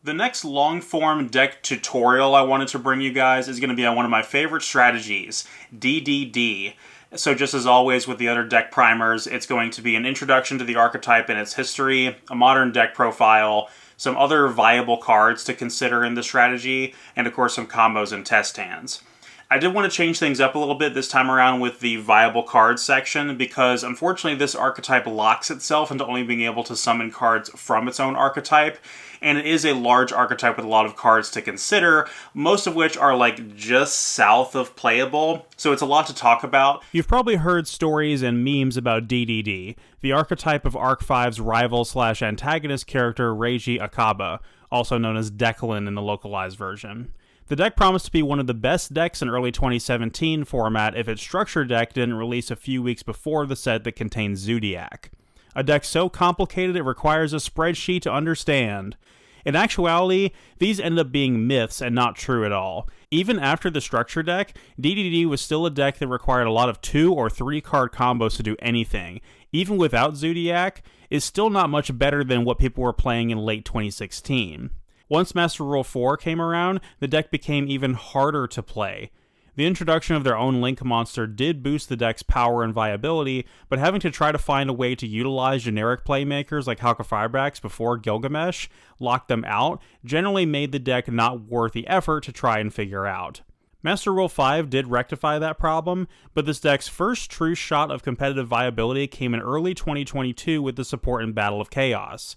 The next long-form deck tutorial I wanted to bring you guys is going to be on one of my favorite strategies, DDD. So just as always with the other deck primers, it's going to be an introduction to the archetype and its history, a modern deck profile, some other viable cards to consider in the strategy, and of course some combos and test hands. I did want to change things up a little bit this time around with the viable cards section because unfortunately this archetype locks itself into only being able to summon cards from its own archetype, and it is a large archetype with a lot of cards to consider, most of which are like just south of playable, so it's a lot to talk about. You've probably heard stories and memes about DDD, the archetype of Arc 5's rival/antagonist character Reiji Akaba, also known as Declan in the localized version. The deck promised to be one of the best decks in early 2017 format if its structure deck didn't release a few weeks before the set that contains Zodiac. A deck so complicated it requires a spreadsheet to understand. In actuality, these end up being myths and not true at all. Even after the structure deck, DDD was still a deck that required a lot of 2 or 3 card combos to do anything. Even without Zodiac, is still not much better than what people were playing in late 2016. Once Master Rule 4 came around, the deck became even harder to play. The introduction of their own Link monster did boost the deck's power and viability, but having to try to find a way to utilize generic playmakers like Halqifibrax before Gilgamesh locked them out generally made the deck not worth the effort to try and figure out. Master Rule 5 did rectify that problem, but this deck's first true shot of competitive viability came in early 2022 with the support in Battle of Chaos.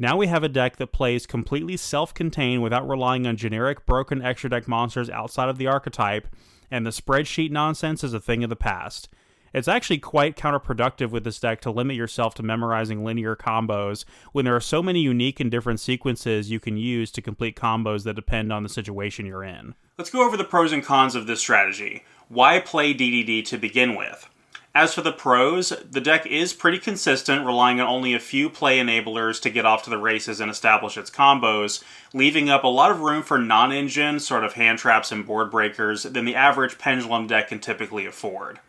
Now we have a deck that plays completely self-contained without relying on generic broken extra deck monsters outside of the archetype, and the spreadsheet nonsense is a thing of the past. It's actually quite counterproductive with this deck to limit yourself to memorizing linear combos when there are so many unique and different sequences you can use to complete combos that depend on the situation you're in. Let's go over the pros and cons of this strategy. Why play DDD to begin with? As for the pros, the deck is pretty consistent, relying on only a few play enablers to get off to the races and establish its combos, leaving up a lot of room for non-engine, sort of hand traps and board breakers, than the average Pendulum deck can typically afford.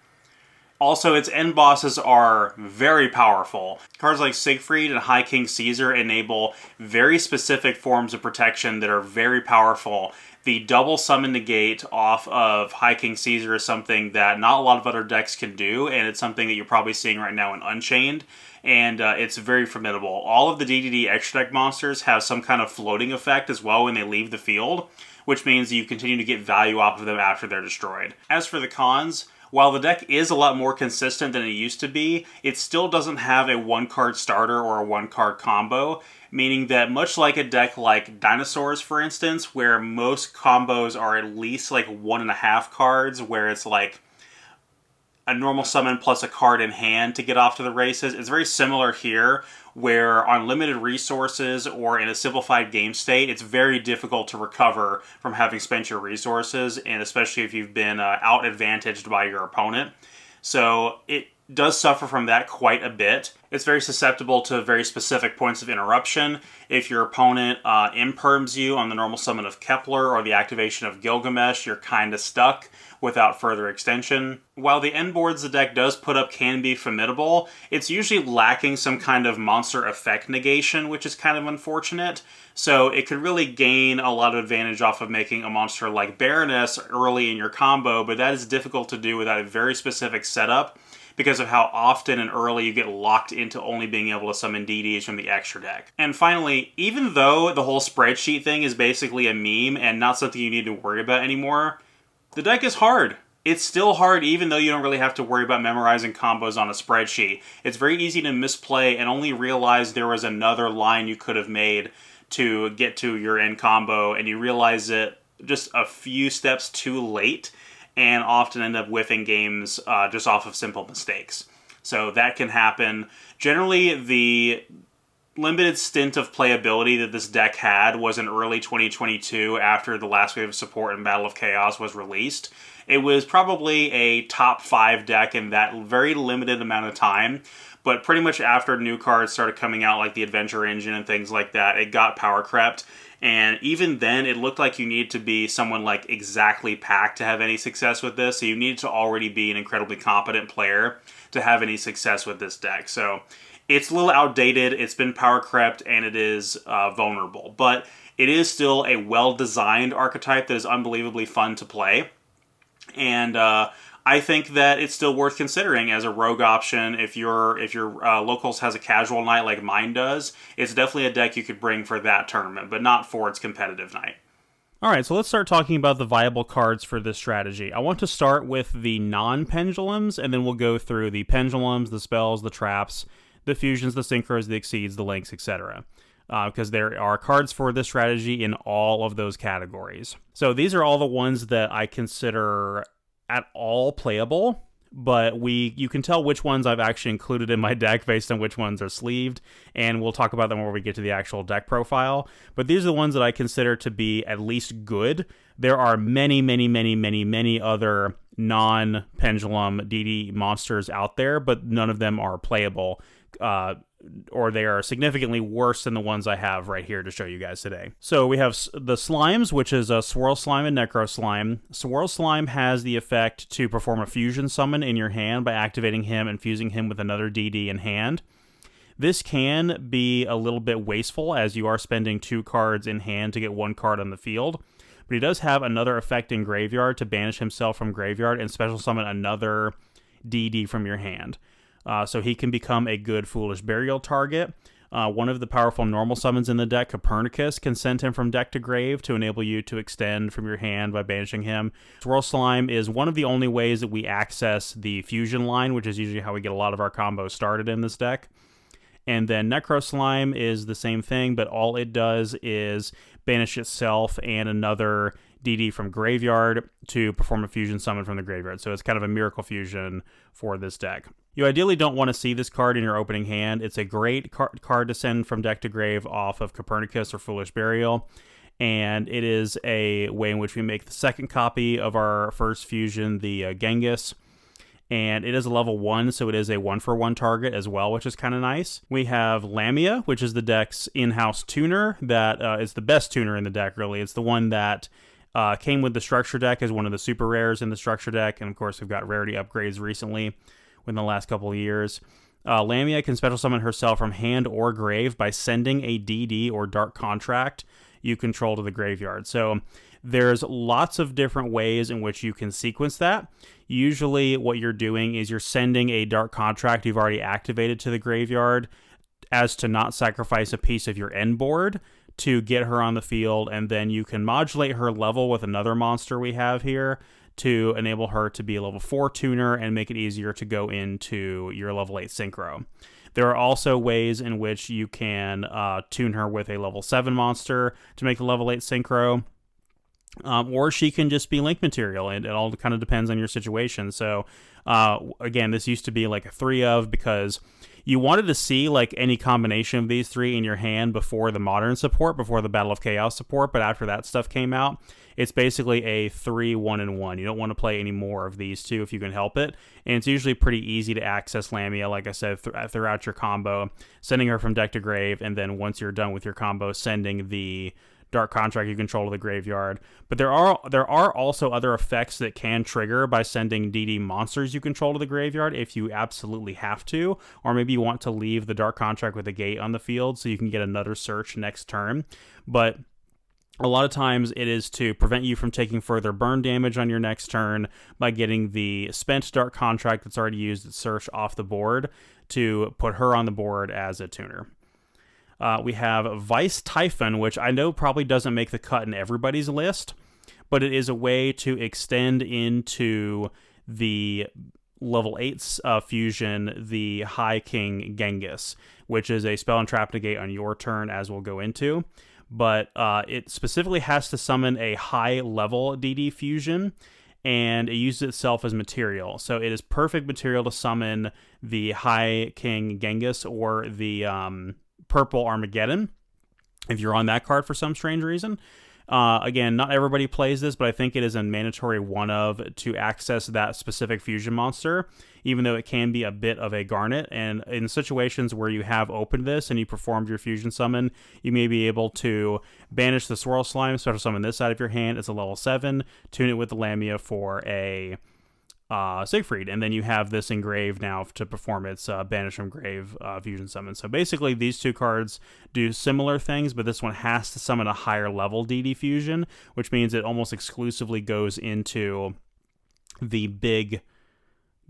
Also, its end bosses are very powerful. Cards like Siegfried and High King Caesar enable very specific forms of protection that are very powerful. The double summon negate off of High King Caesar is something that not a lot of other decks can do, and it's something that you're probably seeing right now in Unchained, and it's very formidable. All of the DDD extra deck monsters have some kind of floating effect as well when they leave the field, which means you continue to get value off of them after they're destroyed. As for the cons, while the deck is a lot more consistent than it used to be, it still doesn't have a one-card starter or a one-card combo, meaning that much like a deck like Dinosaurs, for instance, where most combos are at least like 1.5 cards, where it's like a normal summon plus a card in hand to get off to the races. It's very similar here, where on limited resources or in a simplified game state, it's very difficult to recover from having spent your resources, and especially if you've been out-advantaged by your opponent. So it does suffer from that quite a bit. It's very susceptible to very specific points of interruption. If your opponent imperms you on the normal summon of Kepler or the activation of Gilgamesh, you're kind of stuck without further extension. While the end boards the deck does put up can be formidable, it's usually lacking some kind of monster effect negation, which is kind of unfortunate. So it could really gain a lot of advantage off of making a monster like Baroness early in your combo, but that is difficult to do without a very specific setup, because of how often and early you get locked into only being able to summon DDs from the extra deck. And finally, even though the whole spreadsheet thing is basically a meme and not something you need to worry about anymore, the deck is hard. It's still hard even though you don't really have to worry about memorizing combos on a spreadsheet. It's very easy to misplay and only realize there was another line you could have made to get to your end combo, and you realize it just a few steps too late, and often end up whiffing games just off of simple mistakes. So that can happen. Generally, the limited stint of playability that this deck had was in early 2022 after the last wave of support in Battle of Chaos was released. It was probably a top 5 deck in that very limited amount of time, but pretty much after new cards started coming out like the Adventure Engine and things like that, it got power crept. And even then, it looked like you needed to be someone like exactly packed to have any success with this. So you needed to already be an incredibly competent player to have any success with this deck. So it's a little outdated, it's been power crept, and it is vulnerable. But it is still a well-designed archetype that is unbelievably fun to play. And I think that it's still worth considering as a rogue option if your locals has a casual night like mine does. It's definitely a deck you could bring for that tournament, but not for its competitive night. All right, so let's start talking about the viable cards for this strategy. I want to start with the non-pendulums, and then we'll go through the pendulums, the spells, the traps, the fusions, the synchros, the exceeds, the links, etc. Because there are cards for this strategy in all of those categories. So these are all the ones that I consider at all playable, but you can tell which ones I've actually included in my deck based on which ones are sleeved, and we'll talk about them when we get to the actual deck profile. But these are the ones that I consider to be at least good. There are many, many, many, many, many other non-pendulum DD monsters out there, but none of them are playable, or they are significantly worse than the ones I have right here to show you guys today. So we have the slimes, which is a Swirl Slime and Necro Slime. Swirl Slime has the effect to perform a fusion summon in your hand by activating him and fusing him with another DD in hand. This can be a little bit wasteful as you are spending 2 cards in hand to get 1 card on the field, but he does have another effect in graveyard to banish himself from graveyard and special summon another DD from your hand. So he can become a good Foolish Burial target. One of the powerful normal summons in the deck, Copernicus, can send him from deck to grave to enable you to extend from your hand by banishing him. Swirl Slime is one of the only ways that we access the fusion line, which is usually how we get a lot of our combos started in this deck. And then Necro Slime is the same thing, but all it does is banish itself and another DD from graveyard to perform a fusion summon from the graveyard. So it's kind of a miracle fusion for this deck. You ideally don't want to see this card in your opening hand. It's a great card to send from deck to grave off of Copernicus or Foolish Burial. And it is a way in which we make the second copy of our first fusion, the Genghis. And it is a level 1, so it is a 1-for-1 target as well, which is kind of nice. We have Lamia, which is the deck's in-house tuner. That is the best tuner in the deck, really. It's the one that came with the structure deck as one of the super rares in the structure deck. And, of course, we've got rarity upgrades recently within the last couple of years. Lamia can special summon herself from hand or grave by sending a DD or Dark Contract you control to the graveyard. So there's lots of different ways in which you can sequence that. Usually what you're doing is you're sending a Dark Contract you've already activated to the graveyard as to not sacrifice a piece of your end board to get her on the field, and then you can modulate her level with another monster we have here to enable her to be a level 4 tuner and make it easier to go into your level 8 synchro. There are also ways in which you can tune her with a level 7 monster to make the level 8 synchro. Or she can just be link material, and it all kind of depends on your situation. So, again, this used to be like a 3 of, because you wanted to see like any combination of these 3 in your hand before the modern support, before the Battle of Chaos support, but after that stuff came out, it's basically a 3 1-in-1. You don't want to play any more of these 2 if you can help it, and it's usually pretty easy to access Lamia, like I said, throughout your combo, sending her from deck to grave, and then once you're done with your combo, sending the Dark Contract you control to the graveyard. But there are also other effects that can trigger by sending DD monsters you control to the graveyard if you absolutely have to, or maybe you want to leave the Dark Contract with a gate on the field so you can get another search next turn. But a lot of times it is to prevent you from taking further burn damage on your next turn by getting the spent Dark Contract that's already used at search off the board to put her on the board as a tuner. We have Vice Typhon, which I know probably doesn't make the cut in everybody's list, but it is a way to extend into the level 8 fusion, the High King Genghis, which is a spell and trap negate on your turn, as we'll go into. But it specifically has to summon a high level DD fusion, and it uses itself as material. So it is perfect material to summon the High King Genghis or the Purple Armageddon if you're on that card for some strange reason. Again, not everybody plays this, but I think it is a mandatory one of to access that specific fusion monster, even though it can be a bit of a garnet. And in situations where you have opened this and you performed your fusion summon, you may be able to banish the Swirl Slime, special summon this side of your hand. It's a level 7, tune it with the Lamia for a Siegfried, and then you have this engraved now to perform its Banish from Grave fusion summon. So basically, these two cards do similar things, but this one has to summon a higher level DD fusion, which means it almost exclusively goes into the big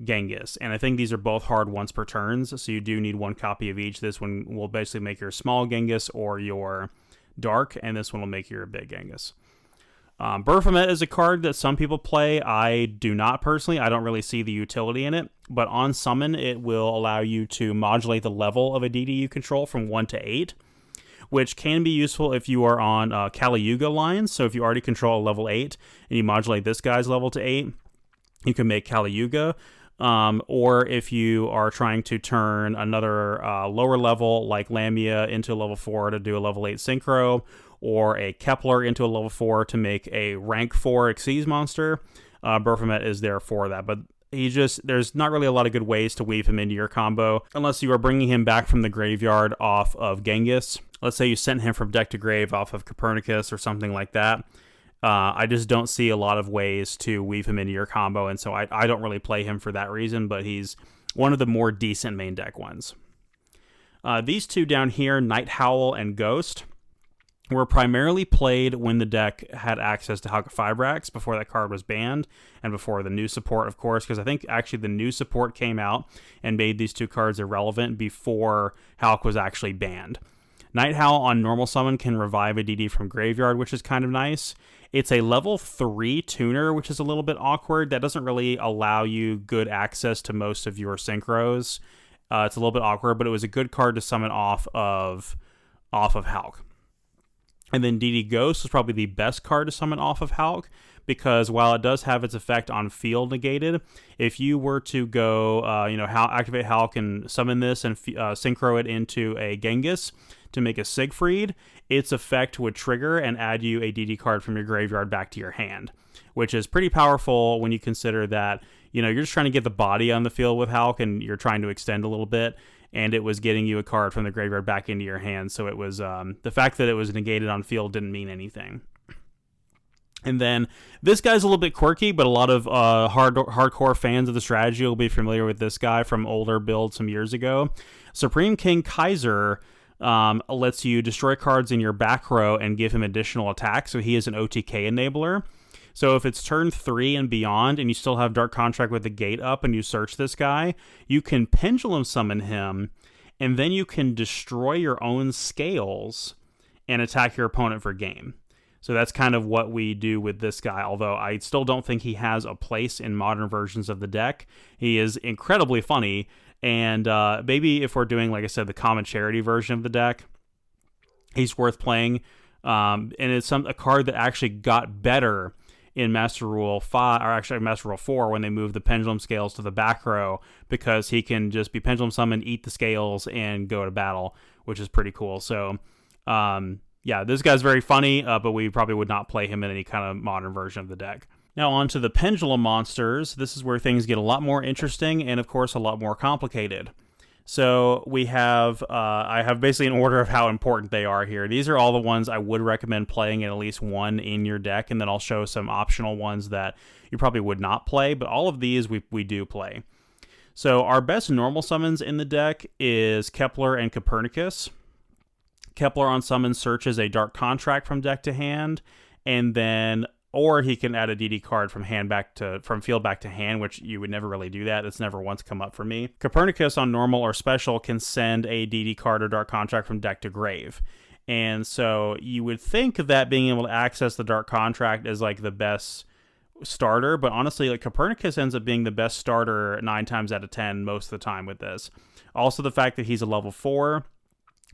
Genghis. And I think these are both hard once per turns, so you do need one copy of each. This one will basically make your small Genghis or your dark, and this one will make your big Genghis. Baphomet is a card that some people play. I do not personally. I don't really see the utility in it. But on summon, it will allow you to modulate the level of a DD you control from 1 to 8, which can be useful if you are on Kali Yuga lines. So if you already control a level 8 and you modulate this guy's level to 8, you can make Kali Yuga. Or if you are trying to turn another lower level like Lamia into a level 4 to do a level 8 synchro, or a Kepler into a level 4 to make a rank 4 Xyz monster, Baphomet is there for that. But there's not really a lot of good ways to weave him into your combo unless you are bringing him back from the graveyard off of Genghis. Let's say you sent him from deck to grave off of Copernicus or something like that. I just don't see a lot of ways to weave him into your combo, and so I don't really play him for that reason, but he's one of the more decent main deck ones. These two down here, Night Howl and Ghost, were primarily played when the deck had access to Hulk Fibrax before that card was banned, and before the new support, of course, because I think actually the new support came out and made these two cards irrelevant before Hulk was actually banned. Night Howl on normal summon can revive a DD from graveyard, which is kind of nice. It's a level 3 tuner, which is a little bit awkward. That doesn't really allow you good access to most of your synchros. It's a little bit awkward, but it was a good card to summon off of Hulk. And then DD Ghost is probably the best card to summon off of Hulk, because while it does have its effect on field negated, if you were to go, activate Hulk and summon this and synchro it into a Genghis to make a Siegfried, its effect would trigger and add you a DD card from your graveyard back to your hand, which is pretty powerful when you consider that, you're just trying to get the body on the field with Hulk and you're trying to extend a little bit, and it was getting you a card from the graveyard back into your hand. So it was the fact that it was negated on field didn't mean anything. And then this guy's a little bit quirky, but a lot of hardcore fans of the strategy will be familiar with this guy from older builds some years ago. Supreme King Kaiser lets you destroy cards in your back row and give him additional attack, so he is an OTK enabler. So if it's turn 3 and beyond and you still have Dark Contract with the gate up and you search this guy, you can Pendulum Summon him, and then you can destroy your own scales and attack your opponent for game. So that's kind of what we do with this guy, although I still don't think he has a place in modern versions of the deck. He is incredibly funny, and maybe if we're doing, like I said, the common charity version of the deck, he's worth playing. And it's a card that actually got better in Master Rule 5, or actually Master Rule 4, when they moved the Pendulum Scales to the back row, because he can just be Pendulum Summon, eat the scales, and go to battle, which is pretty cool. So, yeah, this guy's very funny, but we probably would not play him in any kind of modern version of the deck. Now on to the Pendulum monsters. This is where things get a lot more interesting and, of course, a lot more complicated. So we have, I have basically an order of how important they are here. These are all the ones I would recommend playing at least one in your deck, and then I'll show some optional ones that you probably would not play, but all of these we do play. So our best normal summons in the deck is Kepler and Copernicus. Kepler on summon searches a Dark Contract from deck to hand, and then or he can add a DD card from field back to hand, which you would never really do that. That's never once come up for me. Copernicus on normal or special can send a DD card or Dark Contract from deck to grave. And so you would think that being able to access the Dark Contract is like the best starter, but honestly, like Copernicus ends up being the best starter 9 times out of 10 most of the time with this. Also, the fact that he's a level 4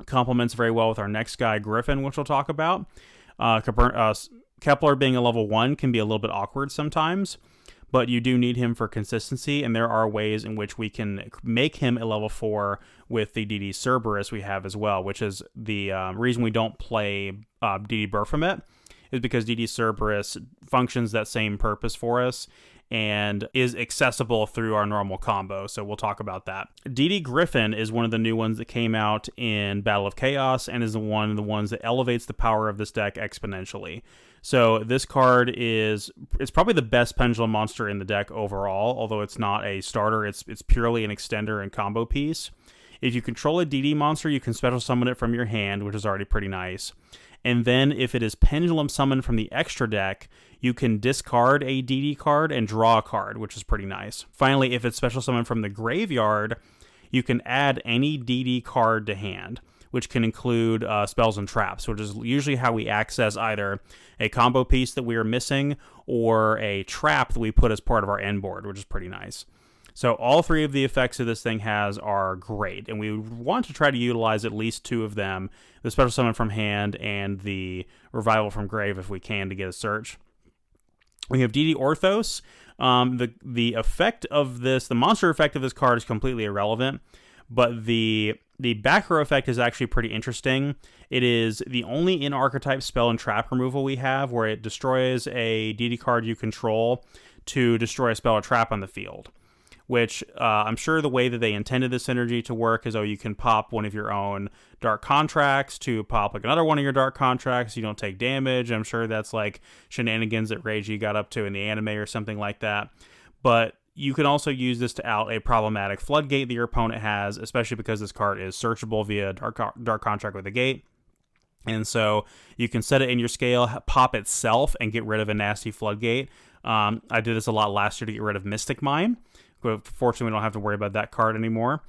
complements very well with our next guy, Griffin, which we'll talk about. Kepler being a level 1 can be a little bit awkward sometimes, but you do need him for consistency, and there are ways in which we can make him a level 4 with the DD Cerberus we have as well, which is the reason we don't play DD Baphomet, is because DD Cerberus functions that same purpose for us, and is accessible through our normal combo, so we'll talk about that. DD Griffin is one of the new ones that came out in Battle of Chaos and is one of the ones that elevates the power of this deck exponentially. So this card it's probably the best pendulum monster in the deck overall, although it's not a starter, it's purely an extender and combo piece. If you control a DD monster, you can special summon it from your hand, which is already pretty nice. And then if it is pendulum summoned from the extra deck, you can discard a DD card and draw a card, which is pretty nice. Finally, if it's special summoned from the graveyard, you can add any DD card to hand, which can include spells and traps, which is usually how we access either a combo piece that we are missing or a trap that we put as part of our end board, which is pretty nice. So all three of the effects of this thing has are great, and we want to try to utilize at least two of them, the special summon from hand and the revival from grave if we can to get a search. We have DD Orthos. The effect of this, the monster effect of this card is completely irrelevant, but the back row effect is actually pretty interesting. It is the only in-archetype spell and trap removal we have where it destroys a DD card you control to destroy a spell or trap on the field, which I'm sure the way that they intended this synergy to work is, you can pop one of your own dark contracts to pop like another one of your dark contracts. You don't take damage. I'm sure that's like shenanigans that Reiji got up to in the anime or something like that. But you can also use this to out a problematic floodgate that your opponent has, especially because this card is searchable via dark contract with a gate. And so you can set it in your scale, pop itself, and get rid of a nasty floodgate. I did this a lot last year to get rid of Mystic Mine. Fortunately, we don't have to worry about that card anymore.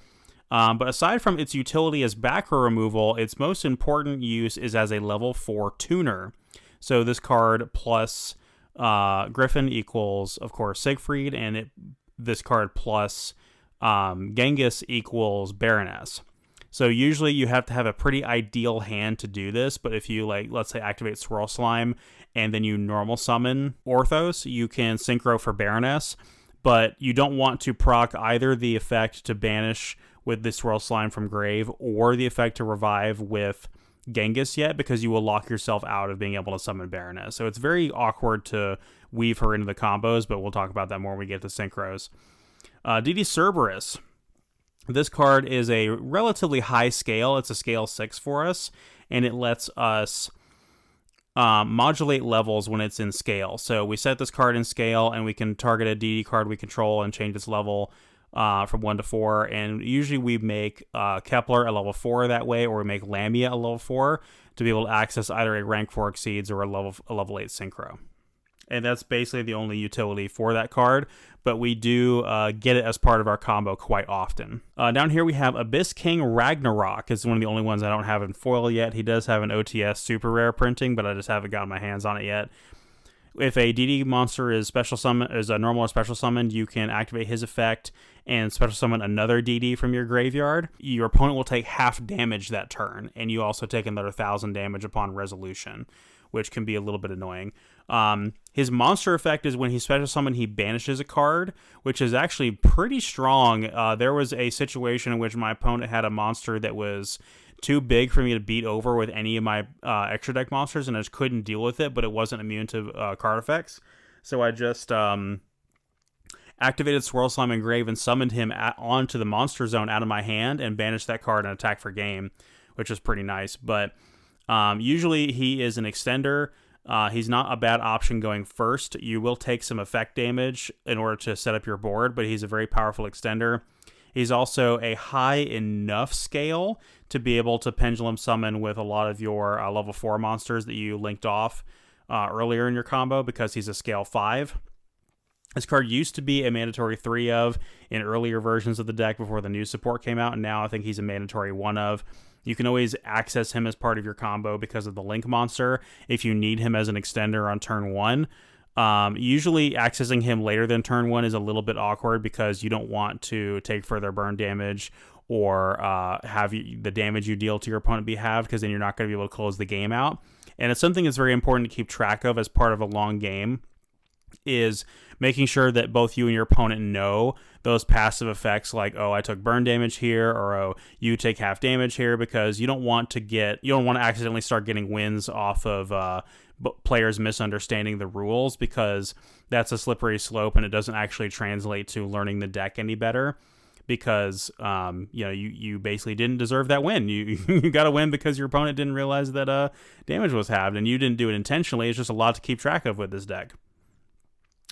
But aside from its utility as back row removal, its most important use is as a level 4 tuner. So this card plus Griffin equals, of course, Siegfried, and this card plus Genghis equals Baroness. So usually you have to have a pretty ideal hand to do this, but if you, let's say, activate Swirl Slime and then you normal summon Orthos, you can synchro for Baroness, but you don't want to proc either the effect to banish with the Swirl Slime from grave or the effect to revive with Genghis yet, because you will lock yourself out of being able to summon Baroness. So it's very awkward to weave her into the combos, but we'll talk about that more when we get to synchros. DD Cerberus. This card is a relatively high scale. It's a scale 6 for us, and it lets us modulate levels when it's in scale. So we set this card in scale, and we can target a DD card we control and change its level from 1 to 4. And usually we make Kepler a level 4 that way, or we make Lamia a level 4 to be able to access either a rank 4 exceeds or a level 8 synchro. And that's basically the only utility for that card, but we do get it as part of our combo quite often. Down here we have Abyss King Ragnarok. It's one of the only ones I don't have in foil yet. He does have an OTS super rare printing, but I just haven't gotten my hands on it yet. If a DD monster is a normal or special summoned, you can activate his effect and special summon another DD from your graveyard. Your opponent will take half damage that turn, and you also take another 1,000 damage upon resolution, which can be a little bit annoying. His monster effect is when he special summon, he banishes a card, which is actually pretty strong. There was a situation in which my opponent had a monster that was too big for me to beat over with any of my extra deck monsters, and I just couldn't deal with it, but it wasn't immune to card effects. So I just activated Swirl Slime Engrave and summoned him onto the monster zone out of my hand and banished that card and attack for game, which is pretty nice. But usually he is an extender. He's not a bad option going first. You will take some effect damage in order to set up your board, but he's a very powerful extender. He's also a high enough scale to be able to pendulum summon with a lot of your level 4 monsters that you linked off earlier in your combo, because he's a scale 5. This card used to be a mandatory 3 of in earlier versions of the deck before the new support came out, and now I think he's a mandatory 1 of. You can always access him as part of your combo because of the Link monster if you need him as an extender on turn 1. Usually accessing him later than turn 1 is a little bit awkward because you don't want to take further burn damage or have the damage you deal to your opponent be halved, because then you're not going to be able to close the game out. And it's something that's very important to keep track of as part of a long game, is making sure that both you and your opponent know those passive effects like, oh, I took burn damage here, or oh, you take half damage here, because you don't want to accidentally start getting wins off of players misunderstanding the rules, because that's a slippery slope and it doesn't actually translate to learning the deck any better. Because you basically didn't deserve that win. You got a win because your opponent didn't realize that damage was halved, and you didn't do it intentionally. It's just a lot to keep track of with this deck.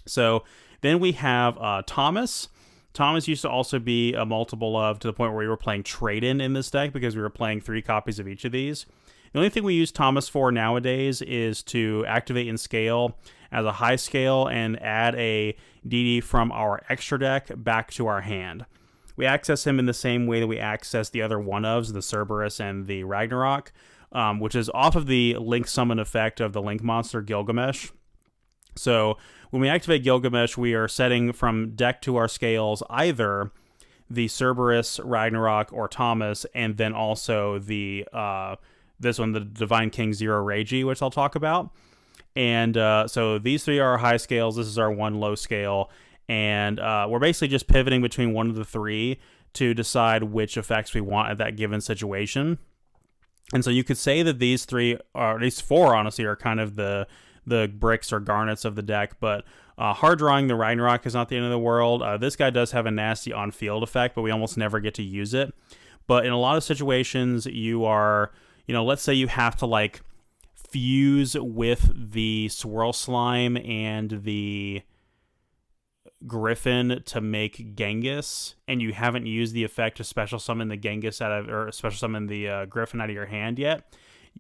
So then we have Thomas. Thomas used to also be a multiple of, to the point where we were playing trade-in this deck, because we were playing 3 copies of each of these. The only thing we use Thomas for nowadays is to activate and scale as a high scale and add a DD from our extra deck back to our hand. We access him in the same way that we access the other one-ofs, the Cerberus and the Ragnarok, which is off of the Link Summon effect of the Link monster Gilgamesh. So when we activate Gilgamesh, we are setting from deck to our scales either the Cerberus, Ragnarok, or Thomas, and then also the the Divine King Zero Reiji, which I'll talk about. And so these 3 are our high scales. This is our 1 low scale. And we're basically just pivoting between one of the 3 to decide which effects we want at that given situation. And so you could say that these 3, or at least 4, honestly, are kind of the bricks or garnets of the deck. But hard drawing the Ragnarok is not the end of the world. This guy does have a nasty on-field effect, but we almost never get to use it. But in a lot of situations, you are, let's say you have to fuse with the Swirl Slime and the Griffin to make Genghis, and you haven't used the effect to special summon the Genghis or special summon the Griffin out of your hand yet.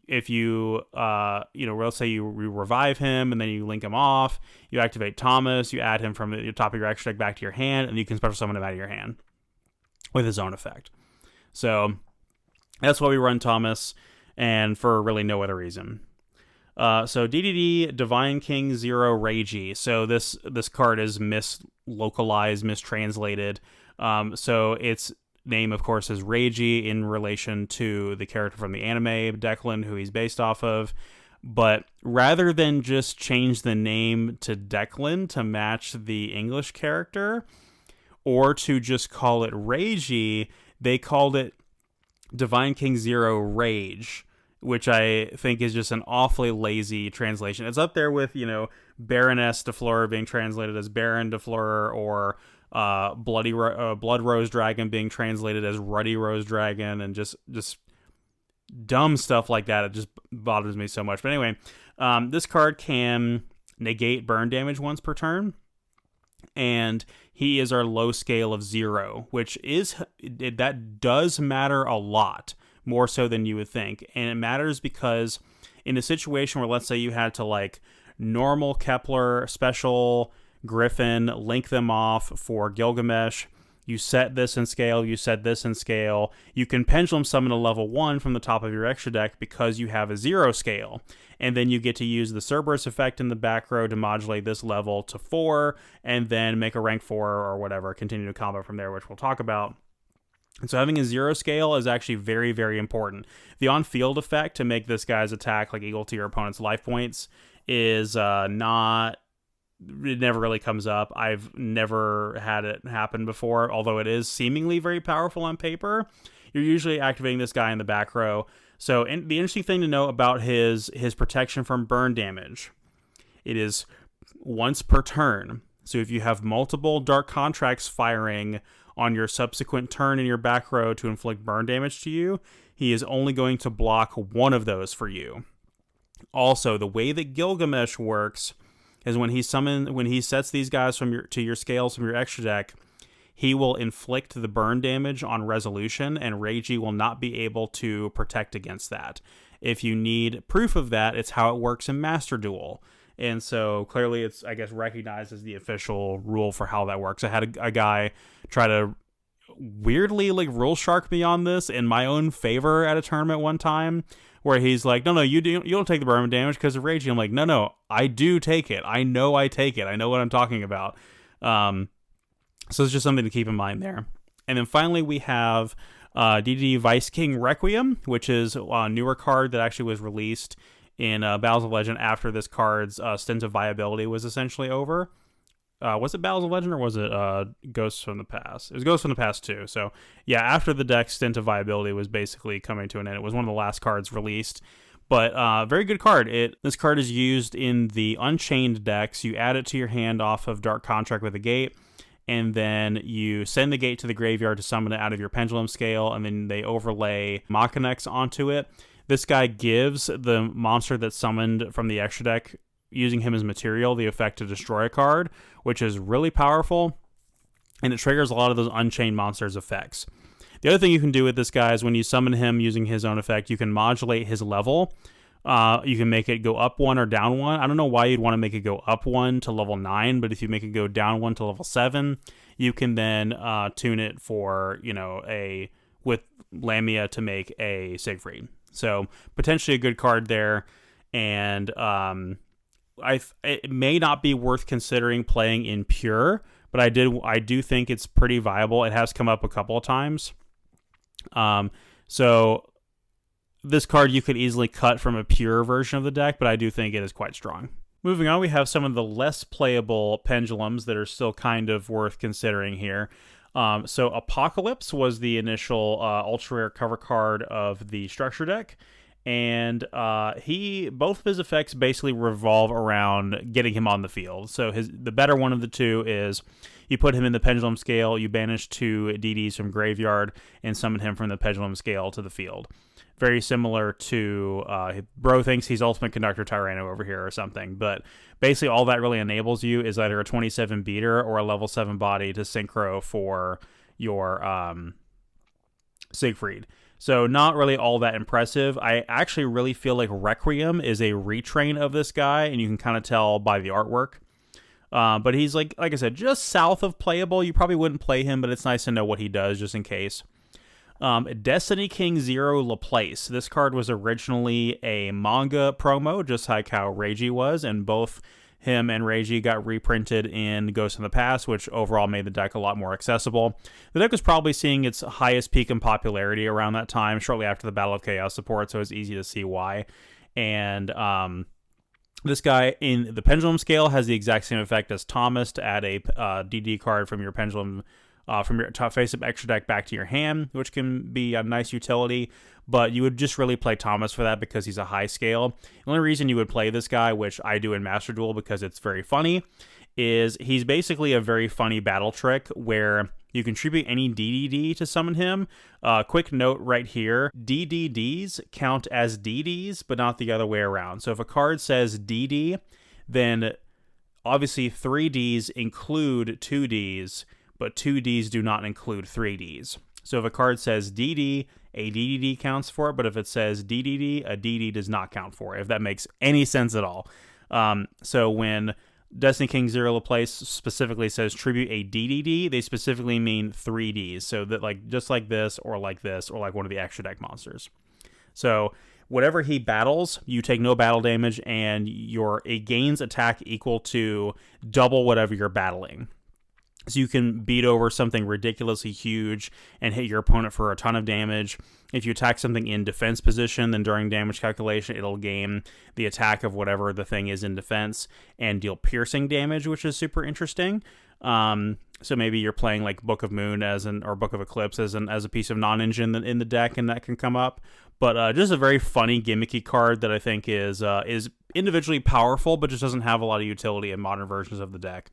If you, let's say you revive him and then you link him off, you activate Thomas, you add him from the top of your extra deck back to your hand, and you can special summon him out of your hand with his own effect. So that's why we run Thomas, and for really no other reason. So DDD Divine King Zero Reiji. So this card is mislocalized, mistranslated. So its name, of course, is Reiji in relation to the character from the anime, Declan, who he's based off of. But rather than just change the name to Declan to match the English character, or to just call it Reiji, they called it Divine King Zero Rage, which I think is just an awfully lazy translation. It's up there with, Baroness de Fleur being translated as Baron de Fleur, or Blood Rose Dragon being translated as Ruddy Rose Dragon, and just dumb stuff like that. It just bothers me so much. But anyway, this card can negate burn damage once per turn, and he is our low scale of 0, which that does matter a lot, more so than you would think. And it matters because in a situation where, let's say, you had to normal Kepler, special Griffin, link them off for Gilgamesh, you set this in scale, you set this in scale, you can pendulum summon a level 1 from the top of your extra deck because you have a 0 scale. And then you get to use the Cerberus effect in the back row to modulate this level to 4, and then make a rank 4 or whatever, continue to combat from there, which we'll talk about. And so having a 0 scale is actually very, very important. The on-field effect to make this guy's attack equal to your opponent's life points is not... It never really comes up. I've never had it happen before, although it is seemingly very powerful on paper. You're usually activating this guy in the back row. So the interesting thing to know about his protection from burn damage, it is once per turn. So if you have multiple Dark Contracts firing on your subsequent turn in your back row to inflict burn damage to you, he is only going to block one of those for you. Also, the way that Gilgamesh works is when he sets these guys to your scales from your extra deck, he will inflict the burn damage on resolution, and Reiji will not be able to protect against that. If you need proof of that, it's how it works in Master Duel. And so clearly it's, I guess, recognized as the official rule for how that works. I had a guy try to weirdly rule shark me on this in my own favor at a tournament one time, where he's like, no, you don't take the burn damage because of Reiji. I'm like, no, I do take it. I know I take it. I know what I'm talking about. So it's just something to keep in mind there. And then finally we have DDD Vice King Requiem, which is a newer card that actually was released in Battles of Legend after this card's stint of viability was essentially over. Was it Battles of Legend or was it Ghosts from the Past? It was Ghosts from the Past too. So yeah, after the deck's stint of viability was basically coming to an end, it was one of the last cards released. But very good card. This card is used in the Unchained decks. You add it to your hand off of Dark Contract with a Gate, and then you send the Gate to the graveyard to summon it out of your Pendulum Scale, and then they overlay Machinex onto it. This guy gives the monster that's summoned from the extra deck, using him as material, the effect to destroy a card, which is really powerful, and it triggers a lot of those Unchained monsters' effects. The other thing you can do with this guy is when you summon him using his own effect, you can modulate his level. You can make it go up 1 or down 1. I don't know why you'd want to make it go up 1 to level 9, but if you make it go down 1 to level 7, you can then tune it for, with Lamia to make a Siegfried. So potentially a good card there, and it may not be worth considering playing in pure, but I do think it's pretty viable. It has come up a couple of times. So this card you could easily cut from a pure version of the deck, but I do think it is quite strong. Moving on, we have some of the less playable pendulums that are still kind of worth considering here. So Apocalypse was the initial ultra rare cover card of the structure deck, and both of his effects basically revolve around getting him on the field. So the better one of the two is you put him in the Pendulum Scale, you banish 2 DDs from graveyard, and summon him from the Pendulum Scale to the field. Very similar to Bro thinks he's Ultimate Conductor Tyranno over here or something, but basically all that really enables you is either a 27 beater or a level 7 body to synchro for your Siegfried. So not really all that impressive. I actually really feel like Requiem is a retrain of this guy, and you can kind of tell by the artwork. But he's like I said, just south of playable. You probably wouldn't play him, but it's nice to know what he does just in case. Destiny King Zero Laplace. This card was originally a manga promo, just like how Reiji was, and both him and Reiji got reprinted in Ghosts in the Past, which overall made the deck a lot more accessible. The deck was probably seeing its highest peak in popularity around that time, shortly after the Battle of Chaos support, so it's easy to see why. And this guy in the Pendulum Scale has the exact same effect as Thomas to add a DD card from your Pendulum from your top face-up extra deck back to your hand, which can be a nice utility, but you would just really play Thomas for that because he's a high scale. The only reason you would play this guy, which I do in Master Duel because it's very funny, is he's basically a very funny battle trick where you contribute any DDD to summon him. Quick note right here, DDDs count as DDs, but not the other way around. So if a card says DD, then obviously 3Ds include 2Ds, but 2Ds do not include 3Ds. So if a card says DD, a DDD counts for it, but if it says DDD, a DD does not count for it, if that makes any sense at all. So when Destiny King Zero Laplace specifically says tribute a DDD, they specifically mean 3Ds. So that just like this, or like one of the extra deck monsters. So whatever he battles, you take no battle damage, and it gains attack equal to double whatever you're battling. So you can beat over something ridiculously huge and hit your opponent for a ton of damage. If you attack something in defense position, then during damage calculation, it'll gain the attack of whatever the thing is in defense and deal piercing damage, which is super interesting. So maybe you're playing like Book of Moon or Book of Eclipse as a piece of non-engine in the deck, and that can come up. But just a very funny, gimmicky card that I think is individually powerful, but just doesn't have a lot of utility in modern versions of the deck.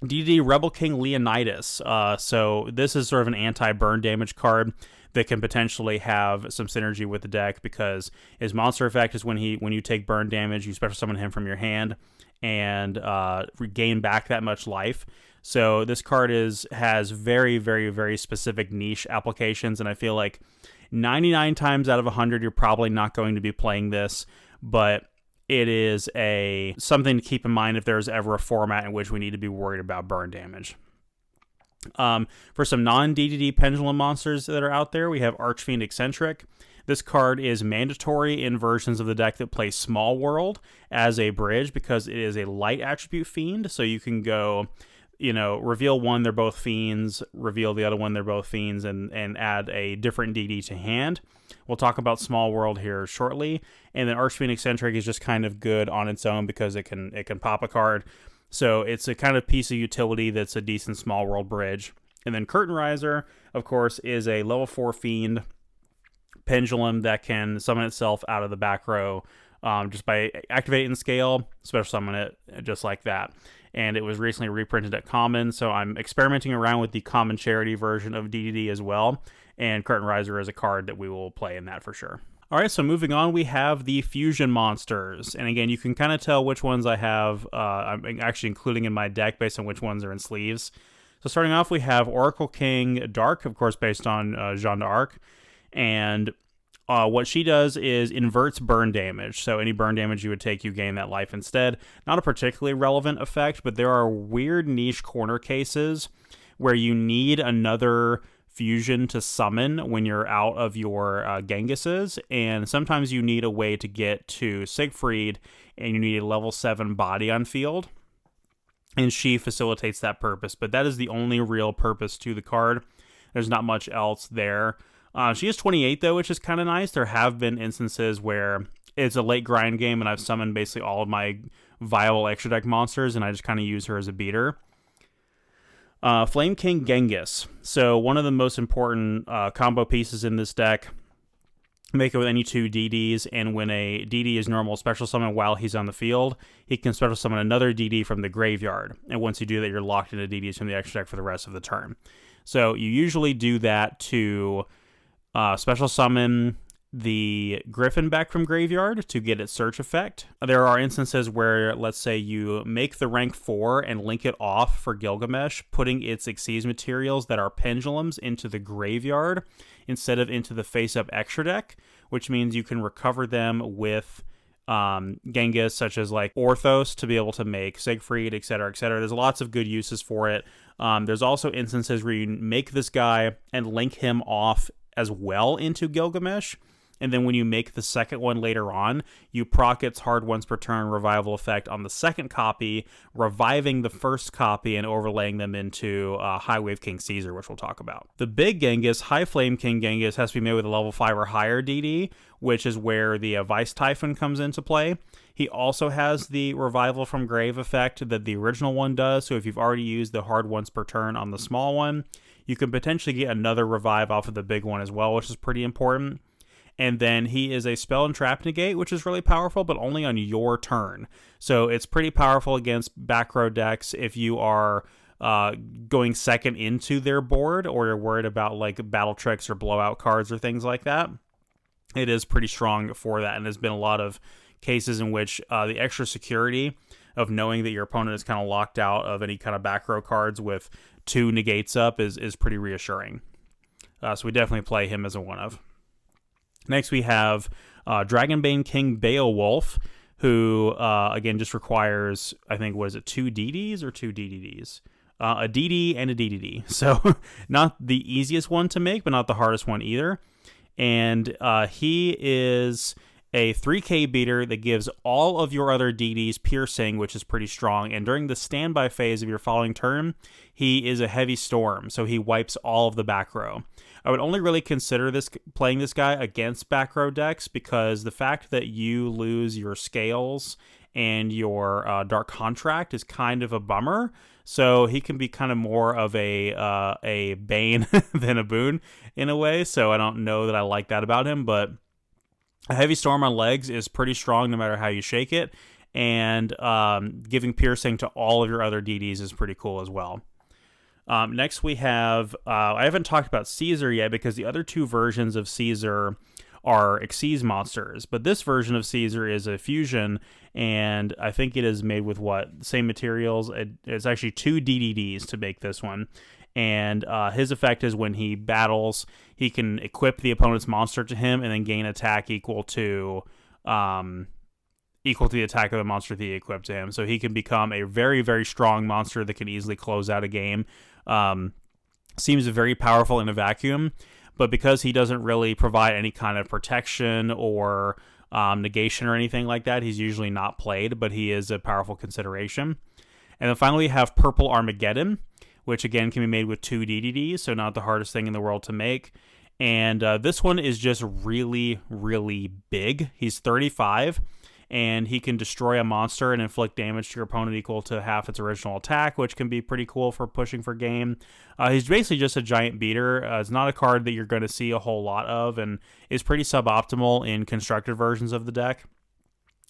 DD Rebel King Leonidas. So this is sort of an anti-burn damage card that can potentially have some synergy with the deck, because his monster effect is when you take burn damage, you special summon him from your hand and regain back that much life. So this card has very, very, very specific niche applications, and I feel like 99 times out of 100 you're probably not going to be playing this, but it is something to keep in mind if there's ever a format in which we need to be worried about burn damage. For some non-DDD Pendulum monsters that are out there, we have Archfiend Eccentric. This card is mandatory in versions of the deck that play Small World as a bridge, because it is a light attribute fiend, so you can go, reveal one, they're both fiends, reveal the other one, they're both fiends, and add a different DD to hand. We'll talk about Small World here shortly. And then Archfiend Eccentric is just kind of good on its own because it can pop a card. So it's a kind of piece of utility that's a decent small world bridge. And then Curtain Riser, of course, is a level 4 fiend pendulum that can summon itself out of the back row just by activating scale, special summon it just like that. And it was recently reprinted at Common, so I'm experimenting around with the Common Charity version of DDD as well, and Curtain Riser is a card that we will play in that for sure. Alright, so moving on, we have the fusion monsters, and again, you can kind of tell which ones I have, I'm actually including in my deck based on which ones are in sleeves. So starting off, we have Oracle King Dark, of course based on Jeanne d'Arc, and what she does is inverts burn damage. So any burn damage you would take, you gain that life instead. Not a particularly relevant effect, but there are weird niche corner cases where you need another fusion to summon when you're out of your Gengises, and sometimes you need a way to get to Siegfried, and you need a level 7 body on field, and she facilitates that purpose. But that is the only real purpose to the card. There's not much else there. She is 28, though, which is kind of nice. There have been instances where it's a late grind game, and I've summoned basically all of my viable extra deck monsters, and I just kind of use her as a beater. Flame King Genghis. So one of the most important combo pieces in this deck. Make it with any 2 DDs, and when a DD is normal special summon while he's on the field, he can special summon another DD from the graveyard. And once you do that, you're locked into DDs from the extra deck for the rest of the turn. So you usually do that to special summon the Griffin back from graveyard to get its search effect. There are instances where, let's say, you make the rank 4 and link it off for Gilgamesh, putting its Xyz materials that are pendulums into the graveyard instead of into the face-up extra deck, which means you can recover them with Genghis, such as like Orthos, to be able to make Siegfried, etc., etc. There's lots of good uses for it. There's also instances where you make this guy and link him off as well into Gilgamesh, and then when you make the second one later on, you proc its hard once per turn revival effect on the second copy, reviving the first copy and overlaying them into High Wave King Caesar, which we'll talk about. The big Genghis, High Flame King Genghis, has to be made with a level 5 or higher DD, which is where the Vice Typhon comes into play. He also has the revival from grave effect that the original one does, so if you've already used the hard once per turn on the small one, you can potentially get another revive off of the big one as well, which is pretty important. And then he is a spell and trap negate, which is really powerful, but only on your turn. So it's pretty powerful against back row decks if you are going second into their board, or you're worried about like battle tricks or blowout cards or things like that. It is pretty strong for that, and there's been a lot of cases in which the extra security of knowing that your opponent is kind of locked out of any kind of back row cards with 2 negates up is pretty reassuring. So we definitely play him as a one-of. Next, we have Dragonbane King Beowulf, who, again, just requires, I think, what is it, 2 DDs or 2 DDDs? A DD and a DDD. So not the easiest one to make, but not the hardest one either. And he is a 3k beater that gives all of your other DDs piercing, which is pretty strong. And during the standby phase of your following turn, he is a heavy storm, so he wipes all of the back row. I would only really consider playing this guy against back row decks because the fact that you lose your scales and your Dark Contract is kind of a bummer. So he can be kind of more of a bane than a boon in a way. So I don't know that I like that about him, but a heavy storm on legs is pretty strong no matter how you shake it, and giving piercing to all of your other DDs is pretty cool as well. Next we have, I haven't talked about Caesar yet because the other 2 versions of Caesar are Xyz monsters, but this version of Caesar is a fusion, and I think it is made with same materials. It's actually 2 DDDs to make this one. And his effect is when he battles, he can equip the opponent's monster to him and then gain attack equal to the attack of the monster that he equipped to him. So he can become a very, very strong monster that can easily close out a game. Seems very powerful in a vacuum, but because he doesn't really provide any kind of protection or negation or anything like that, he's usually not played, but he is a powerful consideration. And then finally we have Purple Armageddon, which again can be made with 2 DDDs, so not the hardest thing in the world to make. And this one is just really, really big. He's 35, and he can destroy a monster and inflict damage to your opponent equal to half its original attack, which can be pretty cool for pushing for game. He's basically just a giant beater. It's not a card that you're going to see a whole lot of, and is pretty suboptimal in constructed versions of the deck.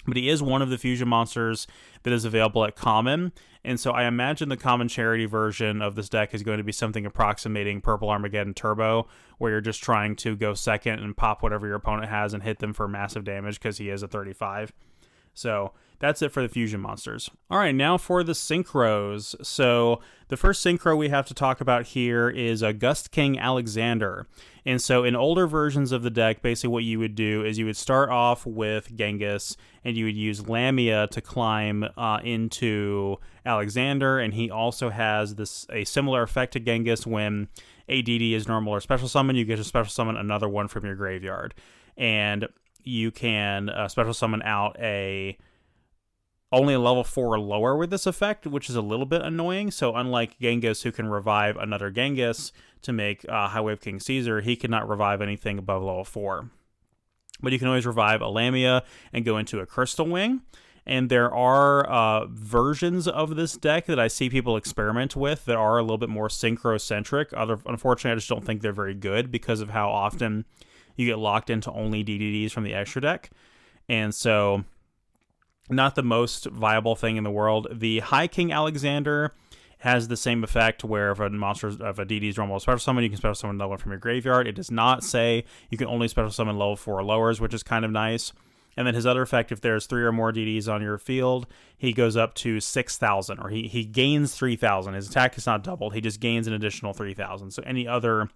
But he is one of the fusion monsters that is available at common, and so I imagine the common charity version of this deck is going to be something approximating Purple Armageddon Turbo, where you're just trying to go second and pop whatever your opponent has and hit them for massive damage because he is a 35. So that's it for the fusion monsters. All right, now for the synchros. So the first synchro we have to talk about here is Gust King Alexander. And so in older versions of the deck, basically what you would do is you would start off with Genghis, and you would use Lamia to climb into Alexander, and he also has a similar effect to Genghis. When ADD is normal or special summon, you get to special summon another one from your graveyard. And you can special summon out only a level 4 or lower with this effect, which is a little bit annoying. So unlike Genghis, who can revive another Genghis to make High Wave King Caesar, he cannot revive anything above level 4. But you can always revive a Lamia and go into a Crystal Wing. And there are versions of this deck that I see people experiment with that are a little bit more synchro-centric. Unfortunately, I just don't think they're very good because of how often you get locked into only DDDs from the extra deck. And so, not the most viable thing in the world. The High King Alexander has the same effect where if a DD is normal special summon, you can special summon another one from your graveyard. It does not say you can only special summon level 4 or lowers, which is kind of nice. And then his other effect, if there's 3 or more DDs on your field, he goes up to 6,000, or he gains 3,000. His attack is not doubled. He just gains an additional 3,000. So any other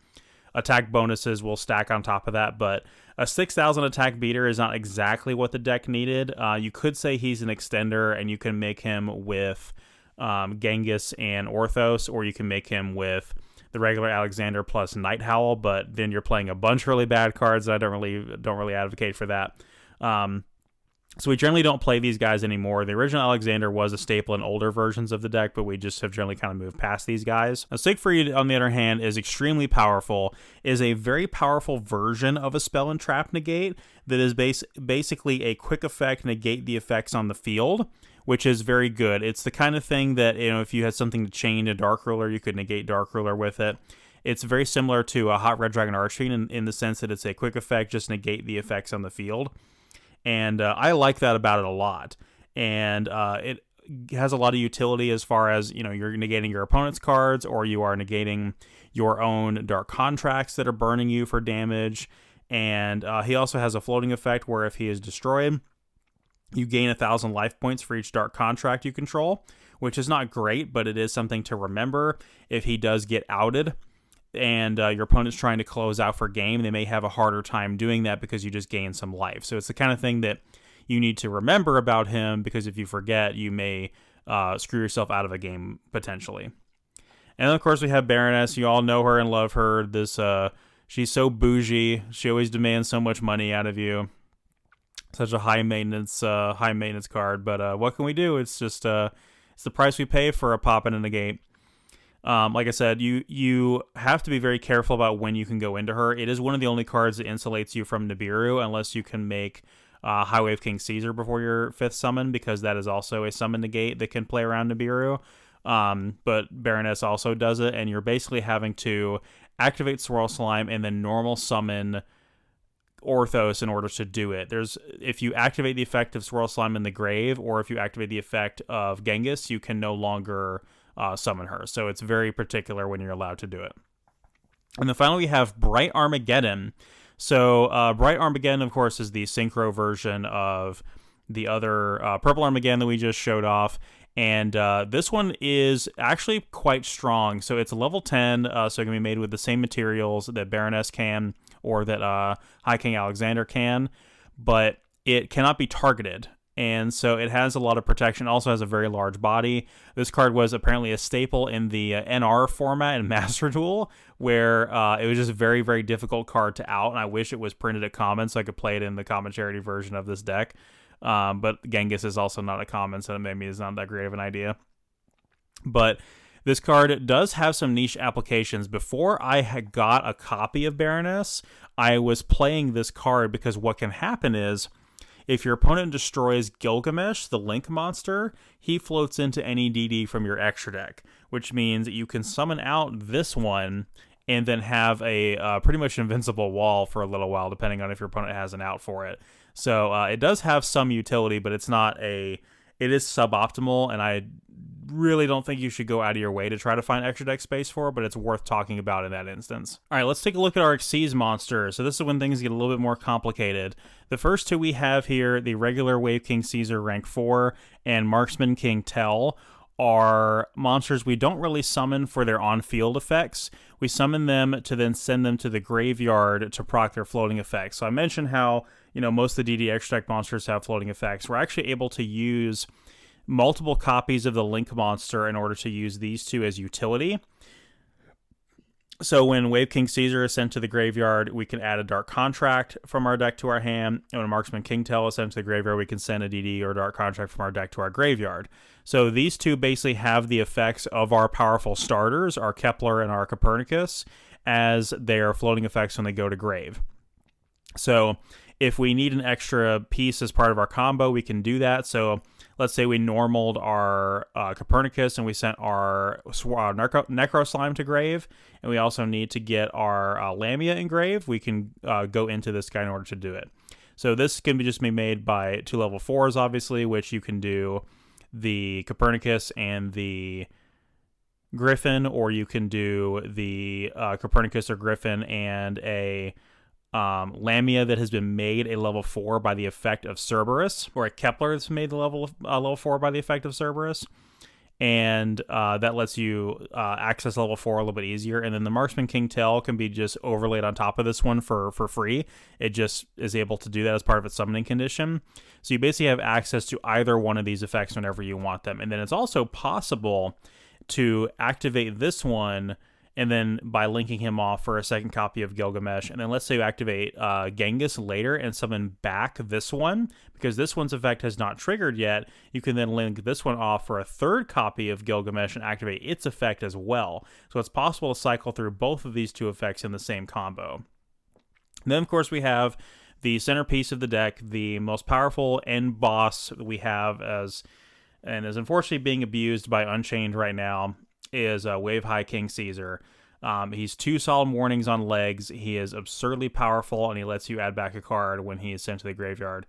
attack bonuses will stack on top of that, but a 6,000 attack beater is not exactly what the deck needed. You could say he's an extender, and you can make him with Genghis and Orthos, or you can make him with the regular Alexander plus Night Howl, but then you're playing a bunch of really bad cards. I don't really advocate for that. So we generally don't play these guys anymore. The original Alexander was a staple in older versions of the deck, but we just have generally kind of moved past these guys. Now, Siegfried, on the other hand, is extremely powerful, is a very powerful version of a Spell and Trap Negate that is basically a quick effect negate the effects on the field, which is very good. It's the kind of thing that, if you had something to chain a Dark Ruler, you could negate Dark Ruler with it. It's very similar to a Hot Red Dragon Archfiend in the sense that it's a quick effect, just negate the effects on the field. And I like that about it a lot. And it has a lot of utility as far as, you're negating your opponent's cards, or you are negating your own dark contracts that are burning you for damage. And he also has a floating effect where if he is destroyed, you gain 1,000 life points for each dark contract you control, which is not great, but it is something to remember. If he does get outed, and your opponent's trying to close out for game, they may have a harder time doing that because you just gain some life. So it's the kind of thing that you need to remember about him, because if you forget, you may screw yourself out of a game, potentially. And then, of course, we have Baroness. You all know her and love her. She's so bougie. She always demands so much money out of you. Such a high maintenance card. But what can we do? It's just it's the price we pay for a pop in a negate. Like I said, you have to be very careful about when you can go into her. It is one of the only cards that insulates you from Nibiru, unless you can make High Wave King Caesar before your 5th summon, because that is also a summon negate that can play around Nibiru. But Baroness also does it, and you're basically having to activate Swirl Slime and then normal summon Orthos in order to do it. If you activate the effect of Swirl Slime in the grave, or if you activate the effect of Genghis, you can no longer summon her. So it's very particular when you're allowed to do it. And then finally we have Bright Armageddon. So Bright Armageddon, of course, is the synchro version of the other Purple Armageddon that we just showed off. And this one is actually quite strong. So it's level 10, so it can be made with the same materials that Baroness can, or that High King Alexander can, but it cannot be targeted. And so it has a lot of protection. Also has a very large body. This card was apparently a staple in the NR format in Master Duel, where it was just a very, very difficult card to out. And I wish it was printed at common so I could play it in the common charity version of this deck. But Genghis is also not a common, so maybe it's not that great of an idea. But this card does have some niche applications. Before I had got a copy of Baroness, I was playing this card because what can happen is, If your opponent destroys Gilgamesh, the Link monster, he floats into any DD from your extra deck, which means you can summon out this one and then have a pretty much invincible wall for a little while, depending on if your opponent has an out for it. So it does have some utility, but it's not it is suboptimal, and I really don't think you should go out of your way to try to find extra deck space for it, but it's worth talking about in that instance. All right, let's take a look at our Xyz monsters. So this is when things get a little bit more complicated. The first two we have here, the regular Wave King Caesar rank 4 and Marksman King Tell, are monsters we don't really summon for their on-field effects. We summon them to then send them to the graveyard to proc their floating effects. So I mentioned how, most of the DD extra deck monsters have floating effects. We're actually able to use multiple copies of the Link monster in order to use these two as utility. So when Wave King Caesar is sent to the graveyard, we can add a Dark Contract from our deck to our hand. And when Marksman King Tell is sent to the graveyard, we can send a DD or Dark Contract from our deck to our graveyard. So these two basically have the effects of our powerful starters, our Kepler and our Copernicus, as their floating effects when they go to grave. So if we need an extra piece as part of our combo, we can do that. So let's say we normaled our Copernicus and we sent our Necro Slime to grave, and we also need to get our Lamia in grave. We can go into this guy in order to do it. So this can just be made by 2 level 4s, obviously, which you can do the Copernicus and the Griffin, or you can do the Copernicus or Griffin and a Lamia that has been made a level 4 by the effect of Cerberus, or a Kepler that's made the level 4 by the effect of Cerberus, and that lets you access level 4 a little bit easier. And then the Marksman King Tell can be just overlaid on top of this one for free. It just is able to do that as part of its summoning condition. So you basically have access to either one of these effects whenever you want them. And then it's also possible to activate this one, and then by linking him off for a second copy of Gilgamesh, and then let's say you activate Genghis later and summon back this one, because this one's effect has not triggered yet, you can then link this one off for a third copy of Gilgamesh and activate its effect as well. So it's possible to cycle through both of these two effects in the same combo. And then, of course, we have the centerpiece of the deck, the most powerful end boss that we have and is unfortunately being abused by Unchained right now, is Wave High King Caesar. He's 2 Solemn Warnings on legs. He is absurdly powerful, and he lets you add back a card when he is sent to the graveyard.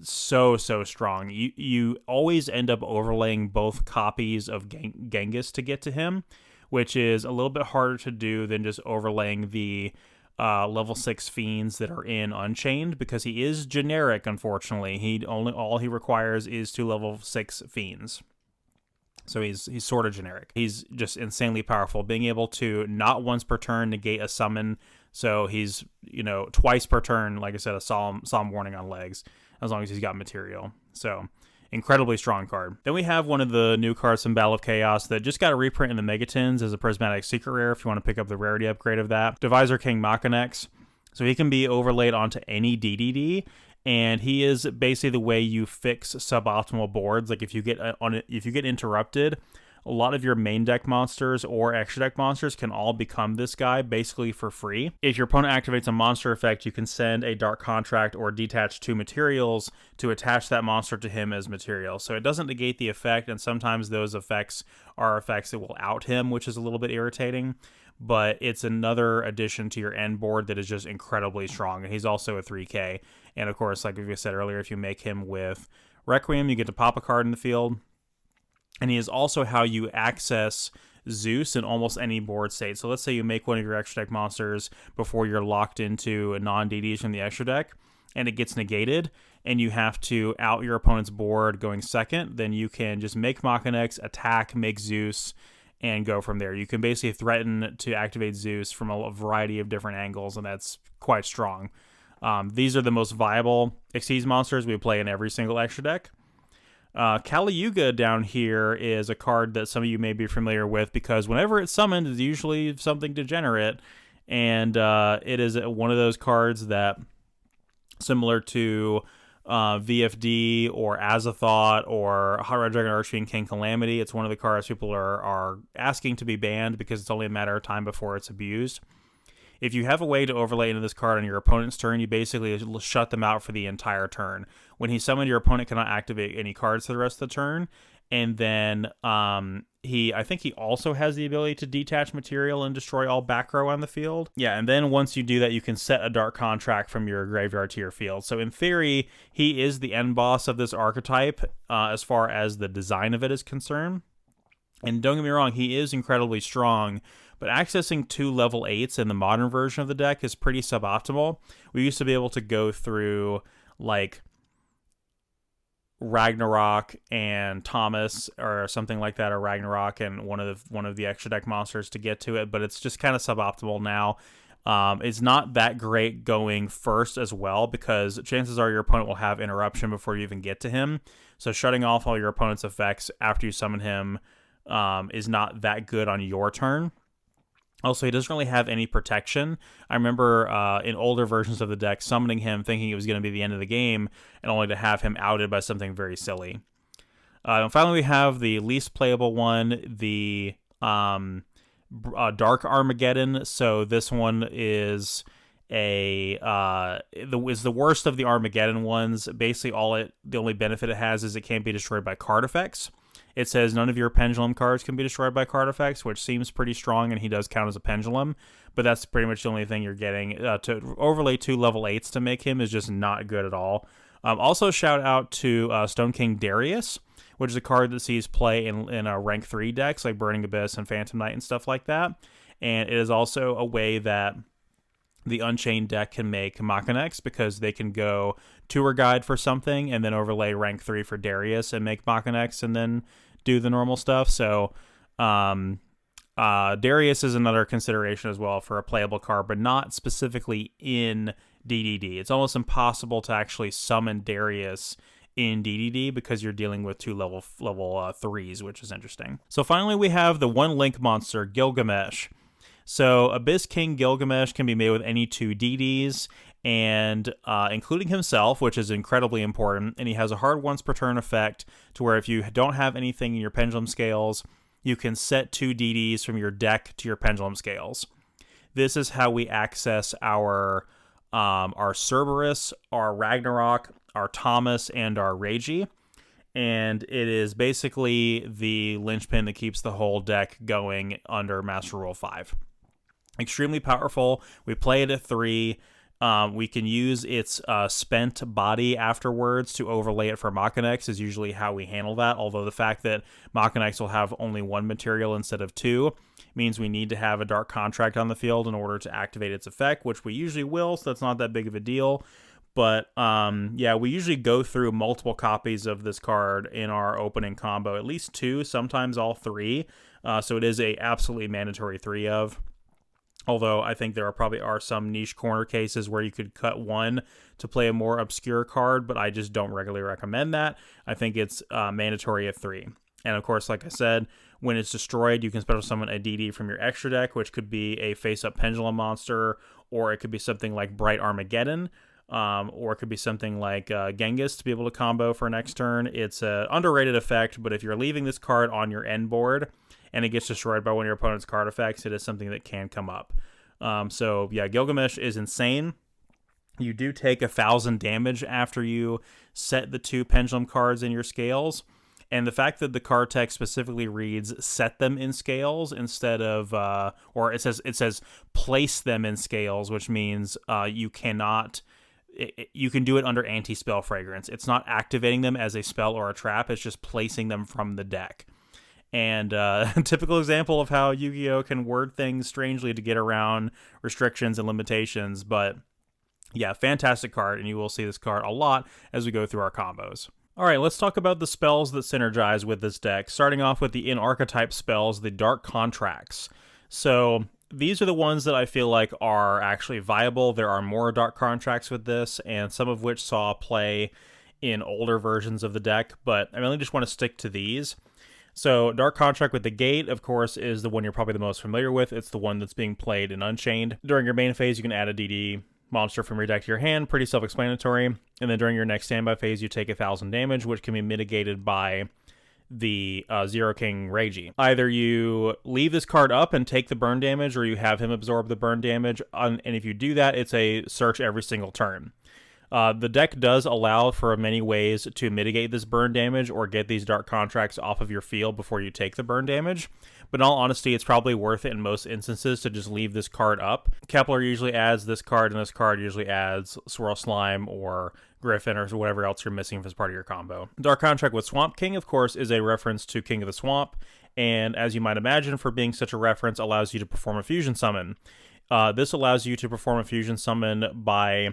So strong. You always end up overlaying both copies of Genghis to get to him, which is a little bit harder to do than just overlaying the level 6 fiends that are in Unchained, because he is generic, unfortunately. All he requires is 2 level 6 fiends. So he's sort of generic. He's just insanely powerful, being able to not once per turn negate a summon. So he's, twice per turn, like I said, a solemn warning on legs, as long as he's got material. So incredibly strong card. Then we have one of the new cards from Battle of Chaos that just got a reprint in the Megatins as a Prismatic Secret Rare if you want to pick up the rarity upgrade of that. Devisor King Machinex. So he can be overlaid onto any DDD, and he is basically the way you fix suboptimal boards. Like if you get interrupted, a lot of your main deck monsters or extra deck monsters can all become this guy basically for free. If your opponent activates a monster effect, you can send a Dark Contract or detach 2 materials to attach that monster to him as material. So it doesn't negate the effect, and sometimes those effects are effects that will out him, which is a little bit irritating. But it's another addition to your end board that is just incredibly strong. And he's also a 3K. And of course, like we said earlier, if you make him with Requiem, you get to pop a card in the field. And he is also how you access Zeus in almost any board state. So let's say you make one of your extra deck monsters before you're locked into non-DDs from the extra deck, and it gets negated, and you have to out your opponent's board going second, then you can just make Machinex, attack, make Zeus, and go from there. You can basically threaten to activate Zeus from a variety of different angles, and that's quite strong. These are the most viable Xyz monsters we play in every single extra deck. Kali Yuga down here is a card that some of you may be familiar with, because whenever it's summoned, it's usually something degenerate, and it is one of those cards that, similar to VFD or Azathoth or Hot Red Dragon Archfiend King Calamity, it's one of the cards people are asking to be banned because it's only a matter of time before it's abused. If you have a way to overlay into this card on your opponent's turn, you basically shut them out for the entire turn. When he's summoned, your opponent cannot activate any cards for the rest of the turn. And then I think he also has the ability to detach material and destroy all back row on the field. Yeah, and then once you do that, you can set a Dark Contract from your graveyard to your field. So in theory, he is the end boss of this archetype as far as the design of it is concerned. And don't get me wrong, he is incredibly strong, but accessing 2 level 8s in the modern version of the deck is pretty suboptimal. We used to be able to go through, like, Ragnarok and Thomas or something like that, or Ragnarok and one of the extra deck monsters to get to it, but it's just kind of suboptimal now. It's not that great going first as well, because chances are your opponent will have interruption before you even get to him. So shutting off all your opponent's effects after you summon him is not that good on your turn. Also, he doesn't really have any protection. I remember in older versions of the deck summoning him thinking it was going to be the end of the game, and only to have him outed by something very silly. And finally, we have the least playable one, the Dark Armageddon. So this one is the worst of the Armageddon ones. Basically, the only benefit it has is it can't be destroyed by card effects. It says none of your pendulum cards can be destroyed by card effects, which seems pretty strong, and he does count as a pendulum, but that's pretty much the only thing you're getting. To overlay 2 level 8s to make him is just not good at all. Also, shout out to Stone King Darius, which is a card that sees play in rank 3 decks like Burning Abyss and Phantom Knight and stuff like that, and it is also a way that the Unchained deck can make Machinex, because they can go Tour Guide for something and then overlay rank 3 for Darius and make Machinex and then do the normal stuff. So Darius is another consideration as well for a playable card, but not specifically in DDD. It's almost impossible to actually summon Darius in DDD because you're dealing with 2 level 3s, which is interesting. So finally, we have the 1-link monster, Gilgamesh. So Abyss King Gilgamesh can be made with any 2 DDs, and including himself, which is incredibly important, and he has a hard once per turn effect to where if you don't have anything in your pendulum scales, you can set 2 DDs from your deck to your pendulum scales. This is how we access our Cerberus, our Ragnarok, our Thomas, and our Reiji. And it is basically the linchpin that keeps the whole deck going under Master Rule 5. Extremely powerful. We play it at 3. We can use its spent body afterwards to overlay it for Machinex is usually how we handle that, although the fact that Machinex will have only 1 material instead of 2 means we need to have a Dark Contract on the field in order to activate its effect, which we usually will, so that's not that big of a deal. But yeah, we usually go through multiple copies of this card in our opening combo, at least 2, sometimes all 3. So it is a absolutely mandatory 3 of. Although I think there probably are some niche corner cases where you could cut 1 to play a more obscure card, but I just don't regularly recommend that. I think it's mandatory at 3. And of course, like I said, when it's destroyed, you can special summon a DD from your extra deck, which could be a face-up pendulum monster, or it could be something like Bright Armageddon, or it could be something like Genghis to be able to combo for next turn. It's an underrated effect, but if you're leaving this card on your end board and it gets destroyed by one of your opponent's card effects, it is something that can come up. So yeah, Gilgamesh is insane. You do take 1,000 damage after you set the 2 pendulum cards in your scales. And the fact that the card text specifically reads "set them in scales" instead of, or it says "place them in scales," which means you cannot. You can do it under anti-spell fragrance. It's not activating them as a spell or a trap. It's just placing them from the deck. And a typical example of how Yu-Gi-Oh! Can word things strangely to get around restrictions and limitations. But yeah, fantastic card, and you will see this card a lot as we go through our combos. All right, let's talk about the spells that synergize with this deck, starting off with the in-archetype spells, the Dark Contracts. So these are the ones that I feel like are actually viable. There are more Dark Contracts with this, and some of which saw play in older versions of the deck, but I really just want to stick to these. So Dark Contract with the Gate, of course, is the one you're probably the most familiar with. It's the one that's being played in Unchained. During your main phase, you can add a DD monster from your deck to your hand. Pretty self-explanatory. And then during your next standby phase, you take 1,000 damage, which can be mitigated by the Zero King Reiji. Either you leave this card up and take the burn damage, or you have him absorb the burn damage, and if you do that, it's a search every single turn. The deck does allow for many ways to mitigate this burn damage or get these dark contracts off of your field before you take the burn damage, but in all honesty, it's probably worth it in most instances to just leave this card up. Kepler usually adds this card, and this card usually adds Swirl Slime or Griffin or whatever else you're missing if it's part of your combo. Dark Contract with Swamp King, of course, is a reference to King of the Swamp, and as you might imagine, for being such a reference, allows you to perform a fusion summon. This allows you to perform a fusion summon by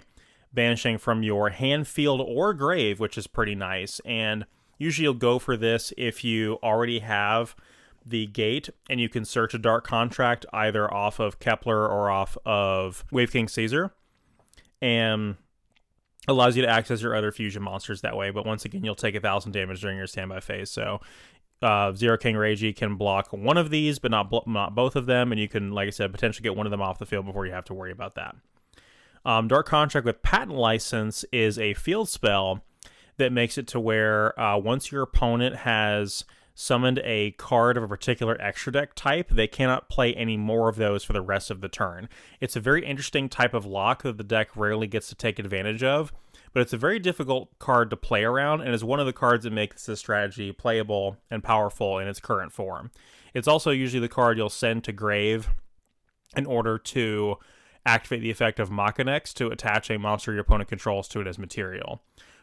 banishing from your hand, field, or grave, which is pretty nice. And usually you'll go for this if you already have the gate and you can search a Dark Contract either off of Kepler or off of Wave King Caesar, and allows you to access your other fusion monsters that way. But once again, you'll take 1,000 damage during your standby phase. So Zero King Reiji can block one of these, but not both of them, and you can, like I said, potentially get one of them off the field before you have to worry about that. Dark Contract with Patent License is a field spell that makes it to where once your opponent has summoned a card of a particular extra deck type, they cannot play any more of those for the rest of the turn. It's a very interesting type of lock that the deck rarely gets to take advantage of, but it's a very difficult card to play around, and is one of the cards that makes this strategy playable and powerful in its current form. It's also usually the card you'll send to grave in order to activate the effect of Machinex to attach a monster your opponent controls to it as material.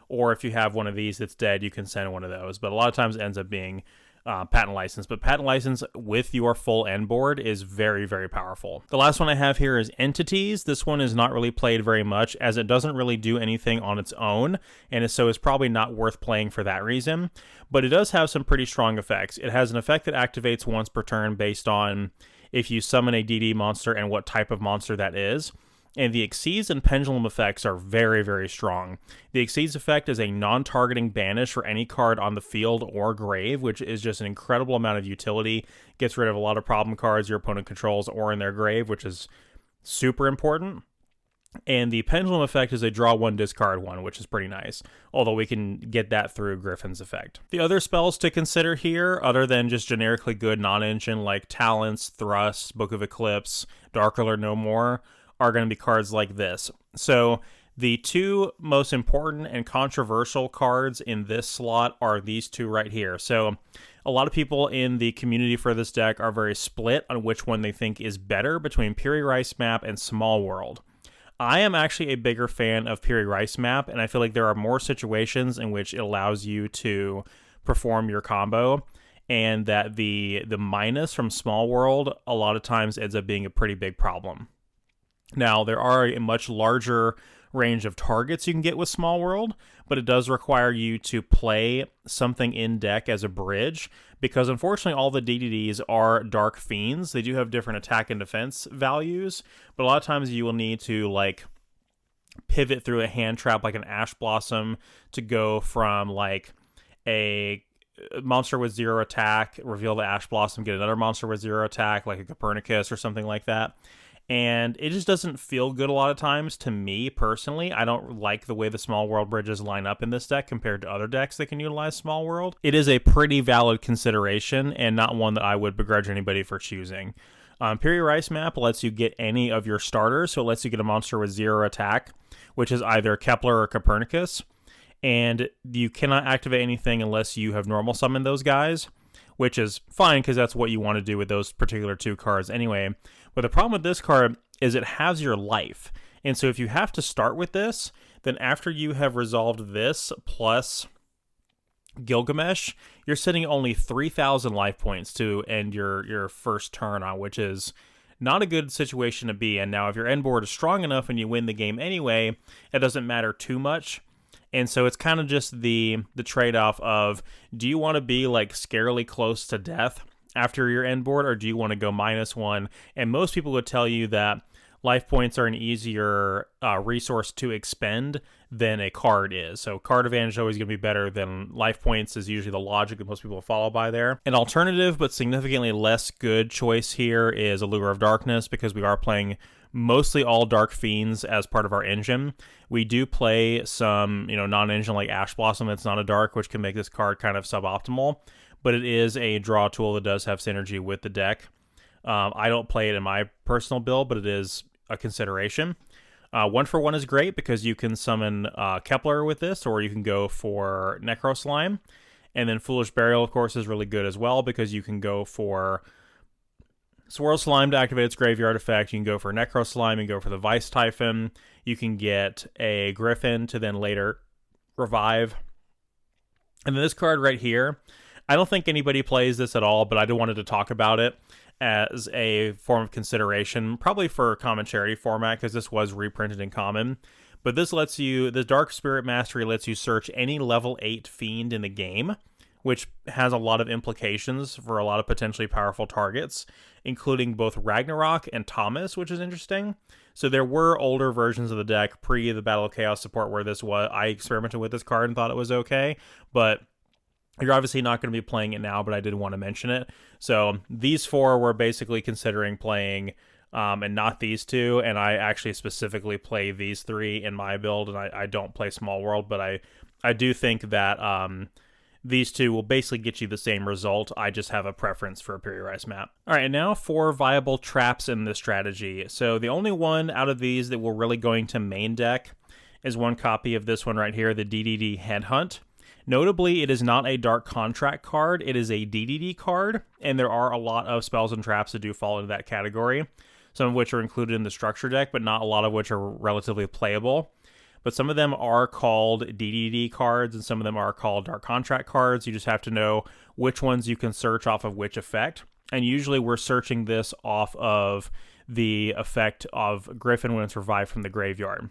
Or if you have one of these that's dead, you can send one of those. But a lot of times it ends up being Patent License. But Patent License with your full end board is very, very powerful. The last one I have here is Entities. This one is not really played very much, as it doesn't really do anything on its own, and so it's probably not worth playing for that reason. But it does have some pretty strong effects. It has an effect that activates once per turn based on if you summon a DD monster and what type of monster that is. And the Exceeds and Pendulum effects are very, very strong. The Exceeds effect is a non-targeting banish for any card on the field or grave, which is just an incredible amount of utility. Gets rid of a lot of problem cards your opponent controls or in their grave, which is super important. And the Pendulum effect is a draw one, discard one, which is pretty nice, although we can get that through Griffin's effect. The other spells to consider here, other than just generically good non-engine like Talents, Thrust, Book of Eclipse, Dark Alert No More, are going to be cards like this. So the two most important and controversial cards in this slot are these two right here. So a lot of people in the community for this deck are very split on which one they think is better between Piri Rice Map and Small World. I am actually a bigger fan of Piri Rice Map, and I feel like there are more situations in which it allows you to perform your combo, and that the minus from Small World a lot of times ends up being a pretty big problem. Now, there are a much larger range of targets you can get with Small World, but it does require you to play something in deck as a bridge, because unfortunately all the DDDs are Dark Fiends. They do have different attack and defense values, but a lot of times you will need to like pivot through a hand trap like an Ash Blossom to go from like a monster with 0 attack, reveal the Ash Blossom, get another monster with 0 attack like a Copernicus or something like that. And it just doesn't feel good a lot of times to me personally. I don't like the way the Small World bridges line up in this deck compared to other decks that can utilize Small World. It is a pretty valid consideration and not one that I would begrudge anybody for choosing. Piri Rice Map lets you get any of your starters, so it lets you get a monster with 0 attack, which is either Kepler or Copernicus. And you cannot activate anything unless you have normal summoned those guys, which is fine because that's what you want to do with those particular two cards anyway. But the problem with this card is it has your life. And so if you have to start with this, then after you have resolved this plus Gilgamesh, you're sitting at only 3,000 life points to end your first turn on, which is not a good situation to be in. Now, if your end board is strong enough and you win the game anyway, it doesn't matter too much. And so it's kind of just the trade-off of, do you want to be like scarily close to death after your end board, or do you want to go -1? And most people would tell you that life points are an easier resource to expend than a card is. So card advantage is always going to be better than life points is usually the logic that most people follow by there. An alternative but significantly less good choice here is Allure of Darkness, because we are playing mostly all Dark Fiends as part of our engine. We do play some, non-engine like Ash Blossom that's not a dark, which can make this card kind of suboptimal. but it is a draw tool that does have synergy with the deck. I don't play it in my personal build, but it is a consideration. 1-for-1 is great because you can summon Kepler with this, or you can go for Necro Slime. And then Foolish Burial, of course, is really good as well because you can go for Swirl Slime to activate its graveyard effect. You can go for Necro Slime and go for the Vice Typhon. You can get a Griffin to then later revive. And then this card right here, I don't think anybody plays this at all, but I just wanted to talk about it as a form of consideration, probably for a common charity format, because this was reprinted in common. But this lets you, the Dark Spirit Mastery lets you search any level 8 fiend in the game, which has a lot of implications for a lot of potentially powerful targets, including both Ragnarok and Thomas, which is interesting. So there were older versions of the deck pre the Battle of Chaos support where this was, I experimented with this card and thought it was okay, but you're obviously not going to be playing it now, but I did want to mention it. So these 4 were basically considering playing, and not these 2, and I actually specifically play these 3 in my build, and I don't play Small World, but I do think that these 2 will basically get you the same result. I just have a preference for a periodized map. All right, and now 4 viable traps in this strategy. So the only one out of these that we're really going to main deck is 1 copy of this one right here, the DDD Headhunt. Notably, it is not a Dark Contract card. It is a DDD card, and there are a lot of spells and traps that do fall into that category, some of which are included in the structure deck, but not a lot of which are relatively playable. But some of them are called DDD cards, and some of them are called Dark Contract cards. You just have to know which ones you can search off of which effect. And usually we're searching this off of the effect of Griffin when it's revived from the graveyard.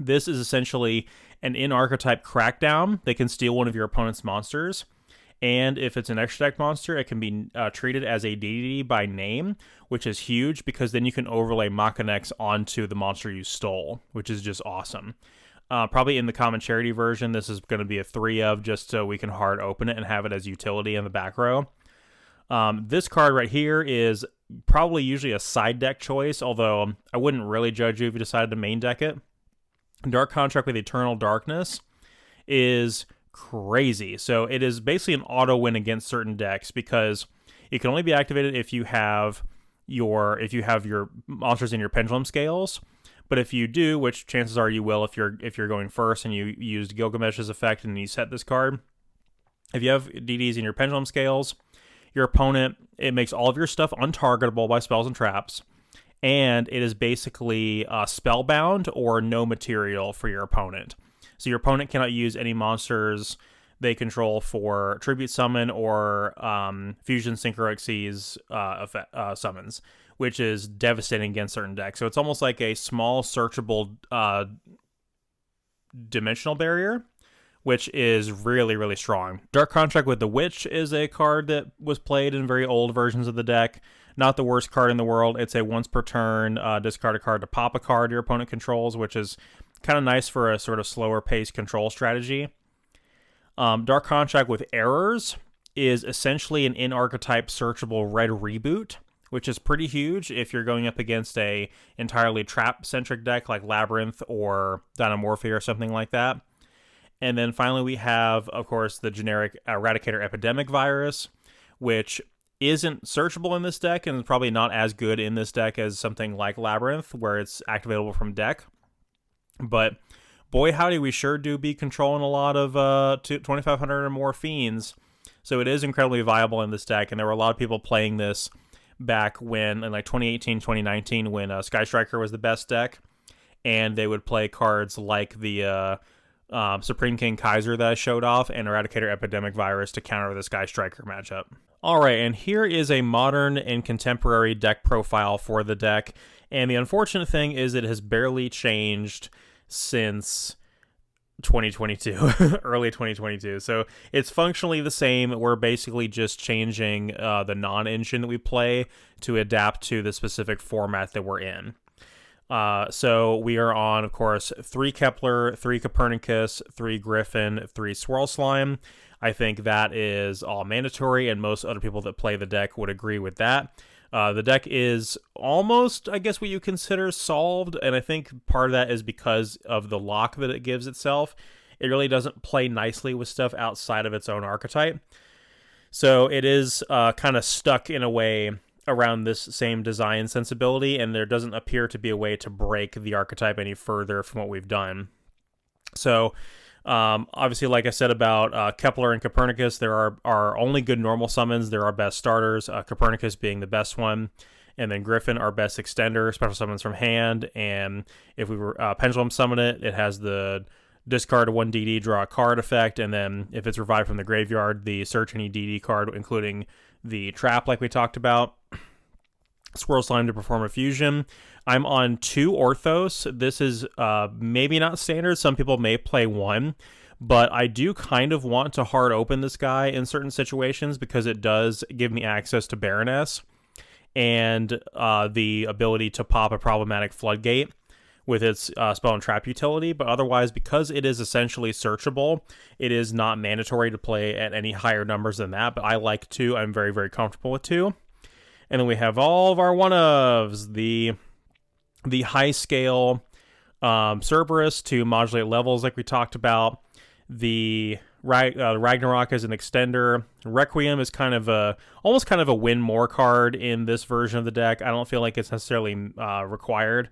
This is essentially an in-archetype crackdown that can steal one of your opponent's monsters. And if it's an extra deck monster, it can be treated as a DDD by name, which is huge because then you can overlay Machinex onto the monster you stole, which is just awesome. Probably in the common charity version, this is going to be a 3 of just so we can hard open it and have it as utility in the back row. This card right here is probably usually a side deck choice, although I wouldn't really judge you if you decided to main deck it. Dark Contract with Eternal Darkness is crazy. So it is basically an auto win against certain decks because it can only be activated if you have your monsters in your pendulum scales. But if you do, which chances are you will if you're going first and you used Gilgamesh's effect and you set this card, if you have DDs in your pendulum scales, your opponent, it makes all of your stuff untargetable by spells and traps. And it is basically spellbound or no material for your opponent. So your opponent cannot use any monsters they control for Tribute Summon or Fusion Synchro Xyz summons, which is devastating against certain decks. So it's almost like a small searchable dimensional barrier, which is really, really strong. Dark Contract with the Witch is a card that was played in very old versions of the deck. Not the worst card in the world. It's a once per turn, discard a card to pop a card your opponent controls, which is kind of nice for a sort of slower paced control strategy. Dark Contract with Errors is essentially an in-archetype searchable red reboot, which is pretty huge if you're going up against a entirely trap-centric deck like Labyrinth or Dynamorphia or something like that. And then finally we have, of course, the generic Eradicator Epidemic Virus, which isn't searchable in this deck and is probably not as good in this deck as something like Labyrinth, where it's activatable from deck. But boy howdy, we sure do be controlling a lot of 2,500 or more fiends. So it is incredibly viable in this deck, and there were a lot of people playing this back when, in like 2018, 2019, when Sky Striker was the best deck, and they would play cards like the Supreme King Kaiser that I showed off and Eradicator Epidemic Virus to counter the Sky Striker matchup. Alright, and here is a modern and contemporary deck profile for the deck, and the unfortunate thing is it has barely changed since 2022, early 2022. So it's functionally the same. We're basically just changing the non-engine that we play to adapt to the specific format that we're in. So we are on, of course, 3 Kepler, 3 Copernicus, 3 Griffin, 3 Swirl Slime. I think that is all mandatory, and most other people that play the deck would agree with that. The deck is almost, I guess, what you consider solved, and I think part of that is because of the lock that it gives itself. It really doesn't play nicely with stuff outside of its own archetype. So it is kind of stuck in a way around this same design sensibility, and there doesn't appear to be a way to break the archetype any further from what we've done. So, obviously, like I said about Kepler and Copernicus, there are only good normal summons. There are best starters, Copernicus being the best one, and then Griffin, our best extender, special summons from hand. And if we were Pendulum summon it, it has the discard 1 DD, draw a card effect, and then if it's revived from the graveyard, the search any DD card, including the trap, like we talked about. Swirl Slime to perform a fusion. I'm on 2 Orthos. This is maybe not standard. Some people may play 1, but I do kind of want to hard open this guy in certain situations because it does give me access to Baroness and the ability to pop a problematic floodgate with its spell and trap utility. But otherwise, because it is essentially searchable, it is not mandatory to play at any higher numbers than that. But I like 2. I'm very, very comfortable with 2. And then we have all of our one-ofs, the high-scale Cerberus to modulate levels like we talked about. The Ragnarok is an extender. Requiem is almost kind of a win more card in this version of the deck. I don't feel like it's necessarily required,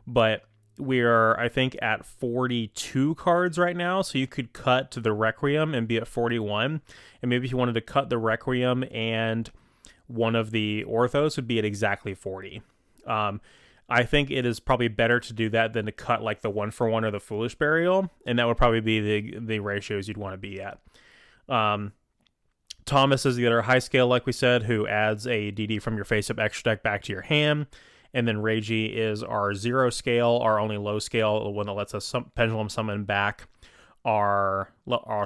but we are, I think, at 42 cards right now, so you could cut to the Requiem and be at 41. And maybe if you wanted to cut the Requiem and one of the Orthos would be at exactly 40. I think it is probably better to do that than to cut like the 1-for-1 or the Foolish Burial, and that would probably be the ratios you'd want to be at. Thomas is the other high scale, like we said, who adds a DD from your face-up extra deck back to your hand. And then Reiji is our 0 scale, our only low scale, the one that lets us pendulum summon back our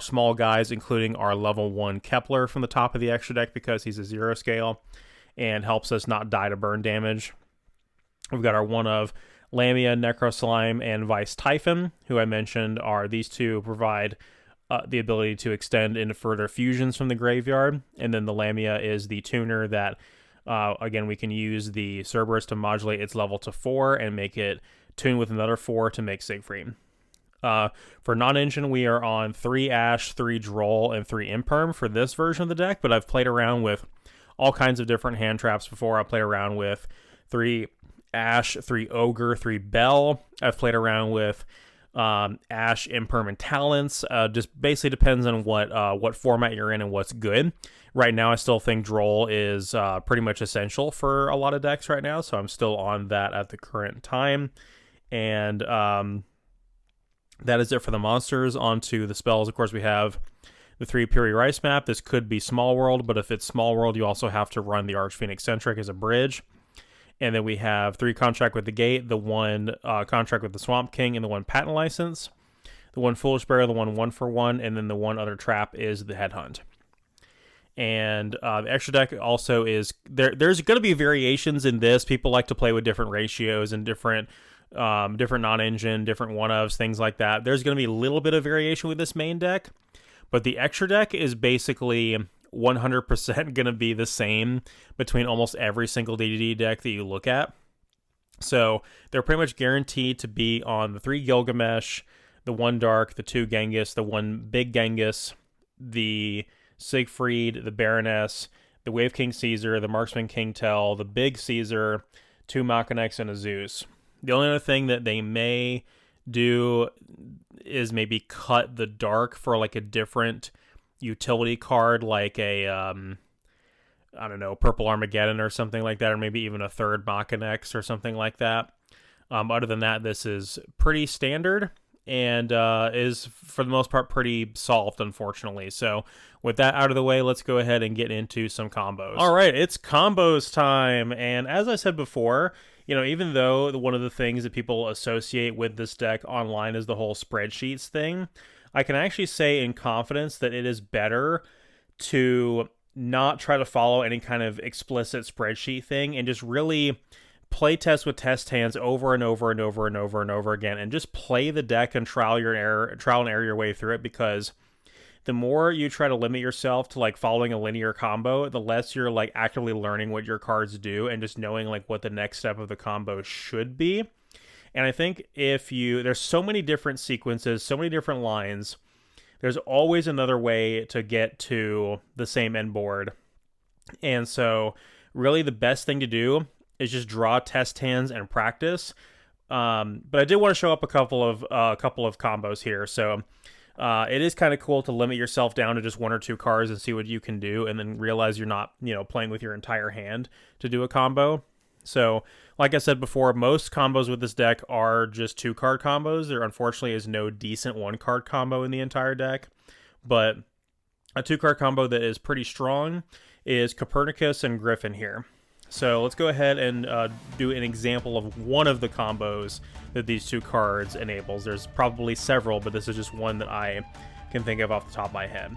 small guys, including our level 1 Kepler from the top of the extra deck because he's a 0 scale and helps us not die to burn damage. We've got our one of Lamia, Necro Slime, and Vice Typhon, who I mentioned are these 2 provide the ability to extend into further fusions from the graveyard. And then the Lamia is the tuner that, again, we can use the Cerberus to modulate its level to 4 and make it tune with another 4 to make Siegfried. For non-engine, we are on 3 Ash, 3 Droll, and 3 Imperm for this version of the deck, but I've played around with all kinds of different hand traps before. I played around with 3 Ash, 3 Ogre, 3 Bell. I've played around with Ash, Imperm, and Talents. Just basically depends on what format you're in and what's good. Right now, I still think Droll is pretty much essential for a lot of decks right now, so I'm still on that at the current time. And that is it for the monsters. On to the spells. Of course, we have the 3 Puri Rice map. This could be Small World, but if it's Small World, you also have to run the Archphoenix Centric as a bridge. And then we have 3 Contract with the Gate, the 1 Contract with the Swamp King, and the 1 Patent License. The 1 Foolish Burial, the 1-for-1, and then the 1 other trap is the Headhunt. And the extra deck also is... There's going to be variations in this. People like to play with different ratios and different non-engine, different one-ofs, things like that. There's going to be a little bit of variation with this main deck, but the extra deck is basically 100% going to be the same between almost every single DDD deck that you look at. So they're pretty much guaranteed to be on the 3 Gilgamesh, the 1 Dark, the 2 Genghis, the 1 Big Genghis, the Siegfried, the Baroness, the Wave King Caesar, the Marksman King Tell, the Big Caesar, 2 Machinex, and a Zeus. The only other thing that they may do is maybe cut the Dark for like a different utility card, like a I don't know, Purple Armageddon or something like that, or maybe even a 3rd Machinex or something like that. Other than that, this is pretty standard and is for the most part pretty solved, unfortunately. So with that out of the way, let's go ahead and get into some combos. All right, it's combos time. And as I said before, even though one of the things that people associate with this deck online is the whole spreadsheets thing, I can actually say in confidence that it is better to not try to follow any kind of explicit spreadsheet thing and just really play test with test hands over and over and over and over and over again, and just play the deck and trial and error your way through it, because the more you try to limit yourself to like following a linear combo, the less you're like actively learning what your cards do and just knowing like what the next step of the combo should be. And I think there's so many different sequences, so many different lines, there's always another way to get to the same end board. And so really the best thing to do is just draw test hands and practice. But I did want to show up a couple of combos here. So it is kind of cool to limit yourself down to just 1 or 2 cards and see what you can do, and then realize you're not, playing with your entire hand to do a combo. So, like I said before, most combos with this deck are just 2-card combos. There unfortunately is no decent 1-card combo in the entire deck, but a 2-card combo that is pretty strong is Copernicus and Griffin here. So let's go ahead and do an example of one of the combos that these 2 cards enables. There's probably several, but this is just one that I can think of off the top of my head.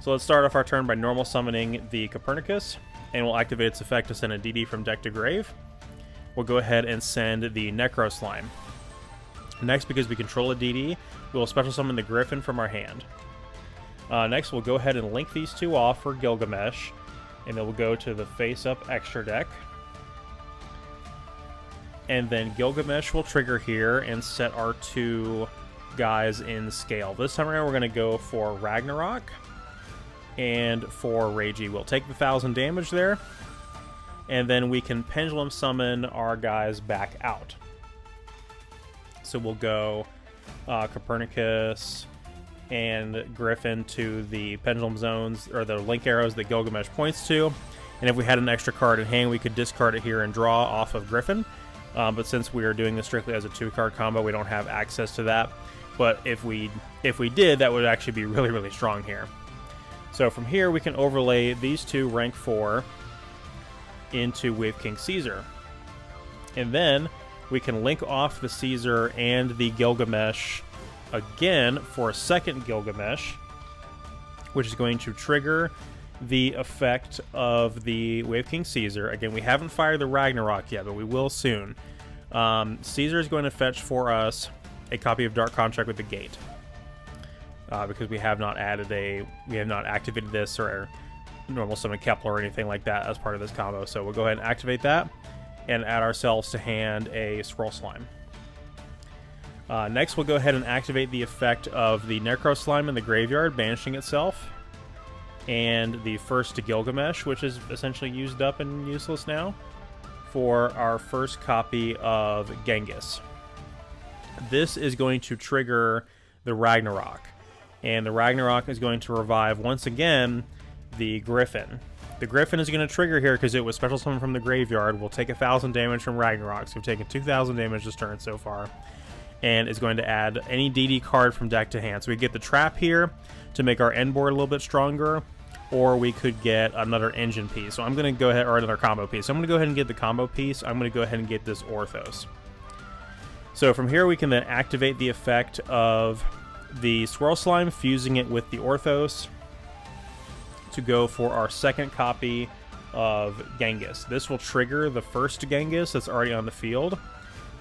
So let's start off our turn by normal summoning the Copernicus, and we'll activate its effect to send a DD from deck to grave. We'll go ahead and send the Necro Slime. Next, because we control a DD, we'll special summon the Griffin from our hand. Next, we'll go ahead and link these 2 off for Gilgamesh, and then we'll go to the face-up extra deck. And then Gilgamesh will trigger here and set our 2 guys in scale. This time around, we're going to go for Ragnarok and for Reiji. We'll take the 1,000 damage there, and then we can Pendulum Summon our guys back out. So we'll go Copernicus and Griffin to the pendulum zones, or the link arrows that Gilgamesh points to. And if we had an extra card in hand, we could discard it here and draw off of Griffin. But since we are doing this strictly as a 2-card combo, we don't have access to that. But if we did, that would actually be really, really strong here. So from here, we can overlay these 2 rank 4 into Wave King Caesar. And then we can link off the Caesar and the Gilgamesh again for a second Gilgamesh, which is going to trigger the effect of the Wave King Caesar. Again, we haven't fired the Ragnarok yet, but we will soon. Caesar is going to fetch for us a copy of Dark Contract with the Gate, because we have not activated this or normal summon Kepler or anything like that as part of this combo. So we'll go ahead and activate that and add ourselves to hand a Swirl Slime. Next, we'll go ahead and activate the effect of the Necro Slime in the graveyard, banishing itself, and the first to Gilgamesh, which is essentially used up and useless now, for our first copy of Genghis. This is going to trigger the Ragnarok, and the Ragnarok is going to revive, once again, the Griffin. The Griffin is going to trigger here because it was special summoned from the graveyard. We'll take 1,000 damage from Ragnarok, so we've taken 2,000 damage this turn so far, and is going to add any DD card from deck to hand. So we get the trap here to make our end board a little bit stronger, or we could get another engine piece. So I'm going to go ahead, or another combo piece. So I'm going to go ahead and get the combo piece. I'm going to go ahead and get this Orthos. So from here we can then activate the effect of the Swirl Slime, fusing it with the Orthos to go for our second copy of Genghis. This will trigger the first Genghis that's already on the field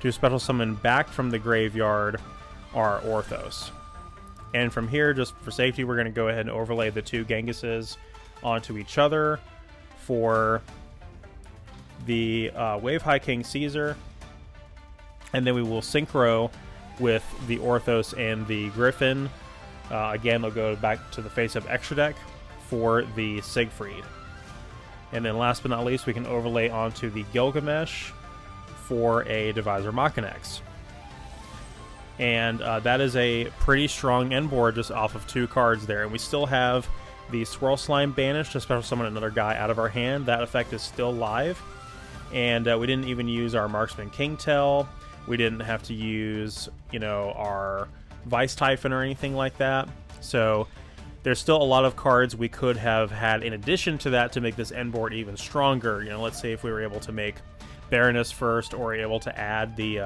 to special summon back from the graveyard our Orthos. And from here, just for safety, we're going to go ahead and overlay the 2 Genghises onto each other for the Wave High King Caesar. And then we will synchro with the Orthos and the Griffin. Again, they'll go back to the face-up extra deck for the Siegfried. And then last but not least, we can overlay onto the Gilgamesh for a Divisor Machinex. And that is a pretty strong end board just off of 2 cards there. And we still have the Swirl Slime banished to special summon another guy out of our hand. That effect is still live. And we didn't even use our Marksman Kingtail. We didn't have to use, our Vice Typhon or anything like that. So there's still a lot of cards we could have had in addition to that to make this end board even stronger. Let's say if we were able to make Baroness first, or able to add the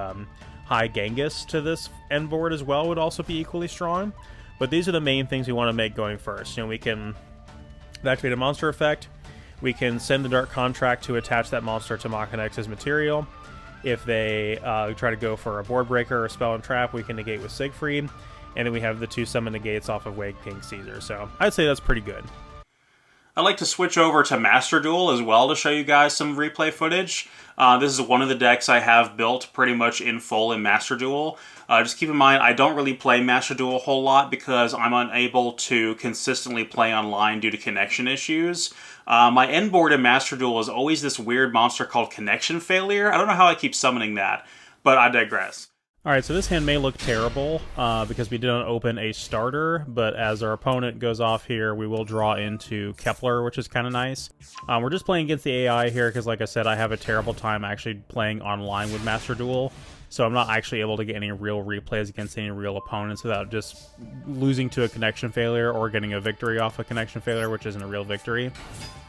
High Genghis to this end board as well, would also be equally strong. But these are the main things we want to make going first. We can activate a monster effect. We can send the Dark Contract to attach that monster to Machinex's material. If they try to go for a board breaker or spell and trap, we can negate with Siegfried. And then we have the 2 summon negates off of Wave King Caesar. So I'd say that's pretty good. I'd like to switch over to Master Duel as well to show you guys some replay footage. This is one of the decks I have built pretty much in full in Master Duel. Just keep in mind, I don't really play Master Duel a whole lot because I'm unable to consistently play online due to connection issues. My end board in Master Duel is always this weird monster called Connection Failure. I don't know how I keep summoning that, but I digress. Alright, so this hand may look terrible because we didn't open a starter, but as our opponent goes off here, we will draw into Kepler, which is kind of nice. We're just playing against the AI here because, like I said, I have a terrible time actually playing online with Master Duel, so I'm not actually able to get any real replays against any real opponents without just losing to a connection failure or getting a victory off a connection failure, which isn't a real victory.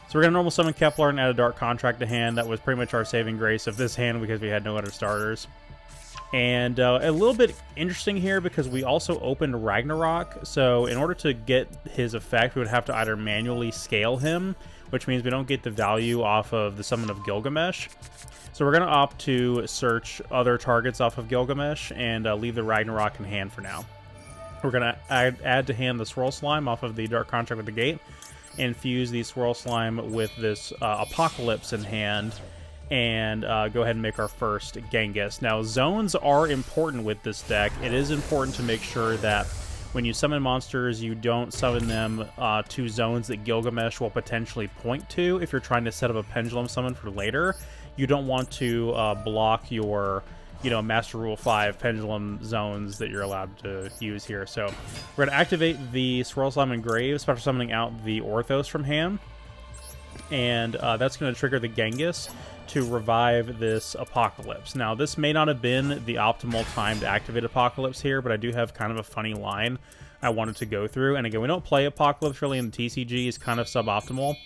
So we're going to normal summon Kepler and add a Dark Contract to hand. That was pretty much our saving grace of this hand because we had no other starters. And a little bit interesting here because we also opened Ragnarok, so in order to get his effect, we would have to either manually scale him, which means we don't get the value off of the summon of Gilgamesh. So we're going to opt to search other targets off of Gilgamesh and leave the Ragnarok in hand for now. We're going to add to hand the Swirl Slime off of the Dark Contract with the Gate, and fuse the Swirl Slime with this Apocalypse in hand, and go ahead and make our first Genghis. Now, zones are important with this deck. It is important to make sure that when you summon monsters, you don't summon them to zones that Gilgamesh will potentially point to if you're trying to set up a Pendulum summon for later. You don't want to block your, Master Rule 5 Pendulum zones that you're allowed to use here. So we're going to activate the Swirl Slime and Grave, special summoning out the Orthos from hand. And that's going to trigger the Genghis to revive this Apocalypse. Now, this may not have been the optimal time to activate Apocalypse here, but I do have kind of a funny line I wanted to go through. And again, we don't play Apocalypse really in the TCG. It's kind of suboptimal.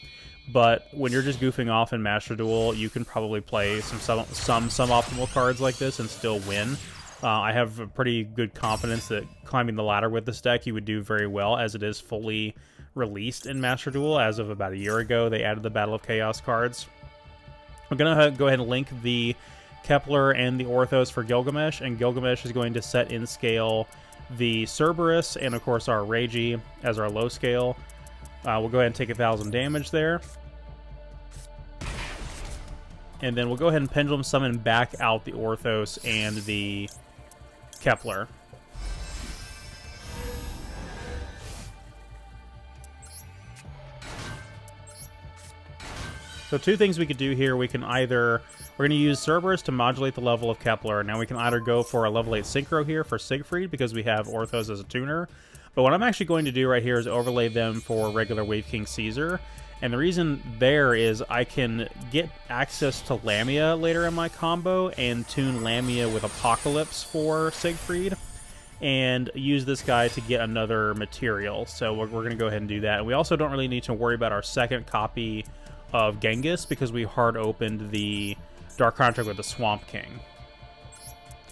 But when you're just goofing off in Master Duel, you can probably play some suboptimal cards like this and still win. I have a pretty good confidence that climbing the ladder with this deck, you would do very well, as it is fully released in Master Duel. As of about a year ago, they added the Battle of Chaos cards. I'm going to go ahead and link the Kepler and the Orthos for Gilgamesh, and Gilgamesh is going to set in scale the Cerberus and, of course, our Reiji as our low scale. We'll go ahead and take 1,000 damage there. And then we'll go ahead and Pendulum Summon back out the Orthos and the Kepler. So two things we could do here. We can either, we're going to use Cerberus to modulate the level of Kepler. Now we can either go for a level 8 Synchro here for Siegfried because we have Orthos as a tuner. But what I'm actually going to do right here is overlay them for regular Wave King Caesar. And the reason there is I can get access to Lamia later in my combo and tune Lamia with Apocalypse for Siegfried and use this guy to get another material. So we're going to go ahead and do that. And we also don't really need to worry about our second copy of Genghis because we hard opened the Dark Contract with the Swamp King.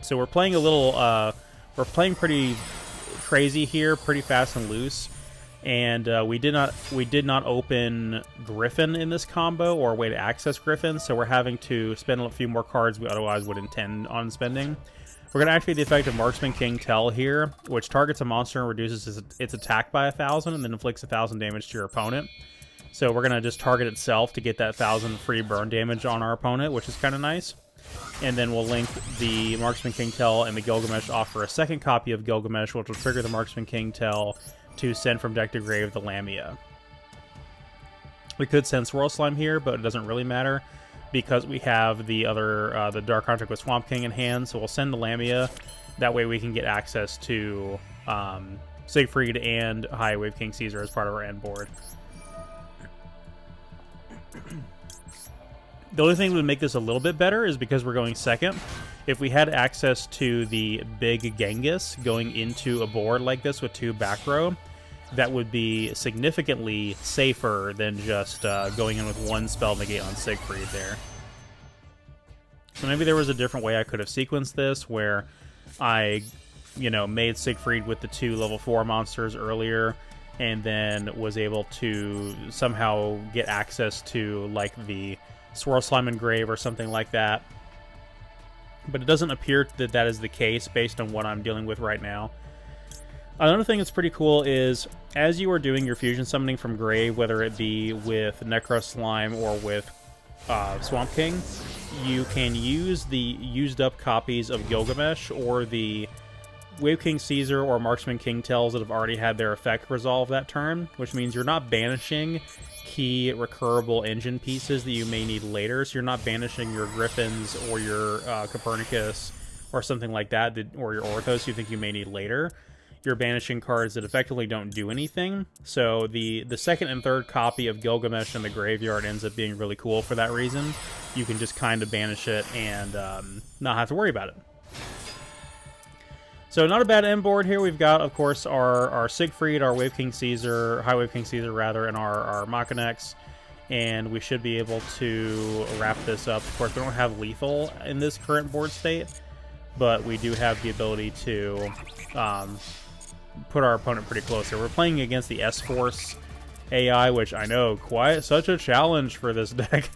So we're playing a little, we're playing pretty crazy here, pretty fast and loose. And we did not open Griffin in this combo or a way to access Griffin, so we're having to spend a few more cards we otherwise would intend on spending. We're going to activate the effect of Marksman King Tell here, which targets a monster and reduces its attack by 1,000 and then inflicts 1,000 damage to your opponent. So we're going to just target itself to get that 1,000 free burn damage on our opponent, which is kind of nice. And then we'll link the Marksman King Tell and the Gilgamesh off for a second copy of Gilgamesh, which will trigger the Marksman King Tell to send from deck to grave the Lamia. We could send Swirl Slime here, but it doesn't really matter because we have the other, the Dark Contract with Swamp King in hand, so we'll send the Lamia. That way we can get access to Siegfried and High Wave King Caesar as part of our end board. The only thing that would make this a little bit better is because we're going second. If we had access to the big Genghis going into a board like this with 2 back row, that would be significantly safer than just going in with 1 spell negate on Siegfried there. So maybe there was a different way I could have sequenced this, where I, made Siegfried with the 2 level 4 monsters earlier, and then was able to somehow get access to, like, the Swirl Slime and Grave or something like that. But it doesn't appear that that is the case based on what I'm dealing with right now. Another thing that's pretty cool is, as you are doing your fusion summoning from Grave, whether it be with Necro Slime or with Swamp King, you can use the used up copies of Gilgamesh or the Wave King Caesar or Marksman King Tails that have already had their effect resolve that turn, which means you're not banishing key recurable engine pieces that you may need later. So you're not banishing your Griffins or your Copernicus or something like that, or your Orthos you think you may need later. You're banishing cards that effectively don't do anything. So the second and third copy of Gilgamesh in the graveyard ends up being really cool for that reason. You can just kind of banish it and not have to worry about it. So not a bad end board here. We've got, of course, our Siegfried, our Wave King Caesar, High Wave King Caesar rather, and our Machinex. And we should be able to wrap this up. Of course, we don't have lethal in this current board state, but we do have the ability to put our opponent pretty close here. We're playing against the S-Force AI, which I know such a challenge for this deck.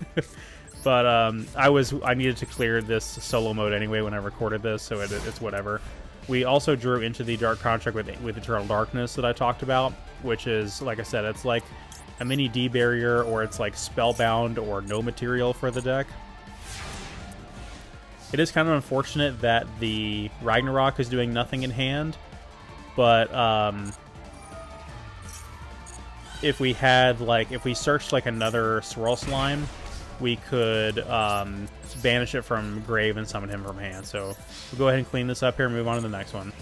But I needed to clear this solo mode anyway when I recorded this, so it's whatever. We also drew into the Dark Contract with Eternal Darkness that I talked about, which is, like I said, it's like a mini D barrier, or it's like Spellbound or no material for the deck. It is kind of unfortunate that the Ragnarok is doing nothing in hand, but if we searched like another Swirl Slime, we could banish it from grave and summon him from hand. So we'll go ahead and clean this up here and move on to the next one.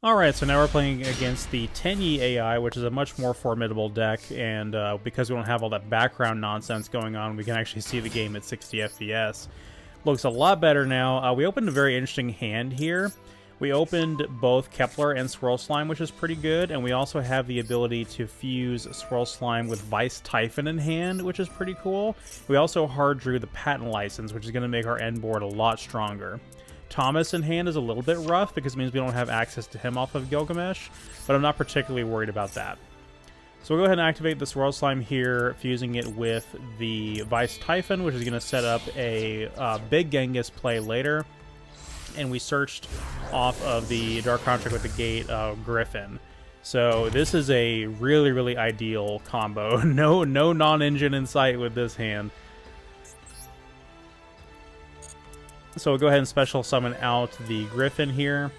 Alright, so now we're playing against the Tenyi AI, which is a much more formidable deck, and because we don't have all that background nonsense going on, we can actually see the game at 60 FPS. Looks a lot better now. We opened a very interesting hand here. We opened both Kepler and Swirl Slime, which is pretty good, and we also have the ability to fuse Swirl Slime with Vice Typhon in hand, which is pretty cool. We also hard drew the Patent License, which is going to make our end board a lot stronger. Thomas in hand is a little bit rough because it means we don't have access to him off of Gilgamesh, but I'm not particularly worried about that. So we'll go ahead and activate the Swirl Slime here, fusing it with the Vice Typhon, which is going to set up a big Genghis play later. And we searched off of the Dark Contract with the Gate Griffin. So this is a really, really ideal combo. No non-engine in sight with this hand. So we'll go ahead and special summon out the Griffin here.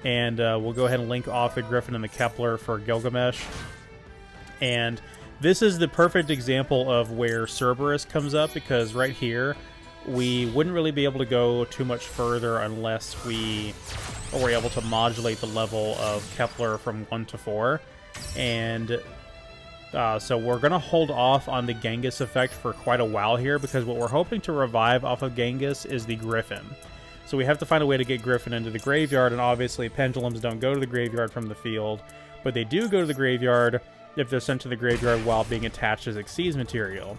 And we'll go ahead and link off the Griffin and the Kepler for Gilgamesh. And this is the perfect example of where Cerberus comes up, because right here we wouldn't really be able to go too much further unless we were able to modulate the level of Kepler from 1 to 4. And so we're going to hold off on the Genghis effect for quite a while here, because what we're hoping to revive off of Genghis is the Griffin. So we have to find a way to get Griffin into the graveyard, and obviously pendulums don't go to the graveyard from the field, but they do go to the graveyard if they're sent to the graveyard while being attached as Xyz material.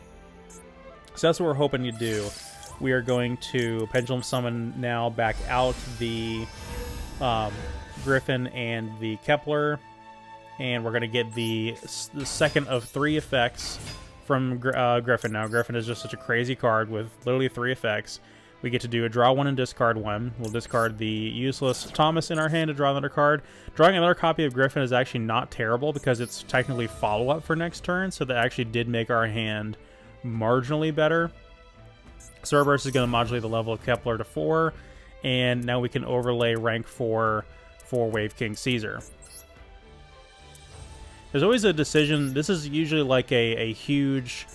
So that's what we're hoping to do. We are going to Pendulum Summon now back out the Griffin and the Kepler, and we're going to get the second of 3 effects from Griffin. Now, Griffin is just such a crazy card with literally 3 effects. We get to do a draw 1 and discard 1. We'll discard the useless Thomas in our hand to draw another card. Drawing another copy of Griffin is actually not terrible because it's technically follow-up for next turn, so that actually did make our hand marginally better. Cerberus is going to modulate the level of Kepler to 4, and now we can overlay rank 4 for Wave King Caesar. There's always a decision. This is usually like a huge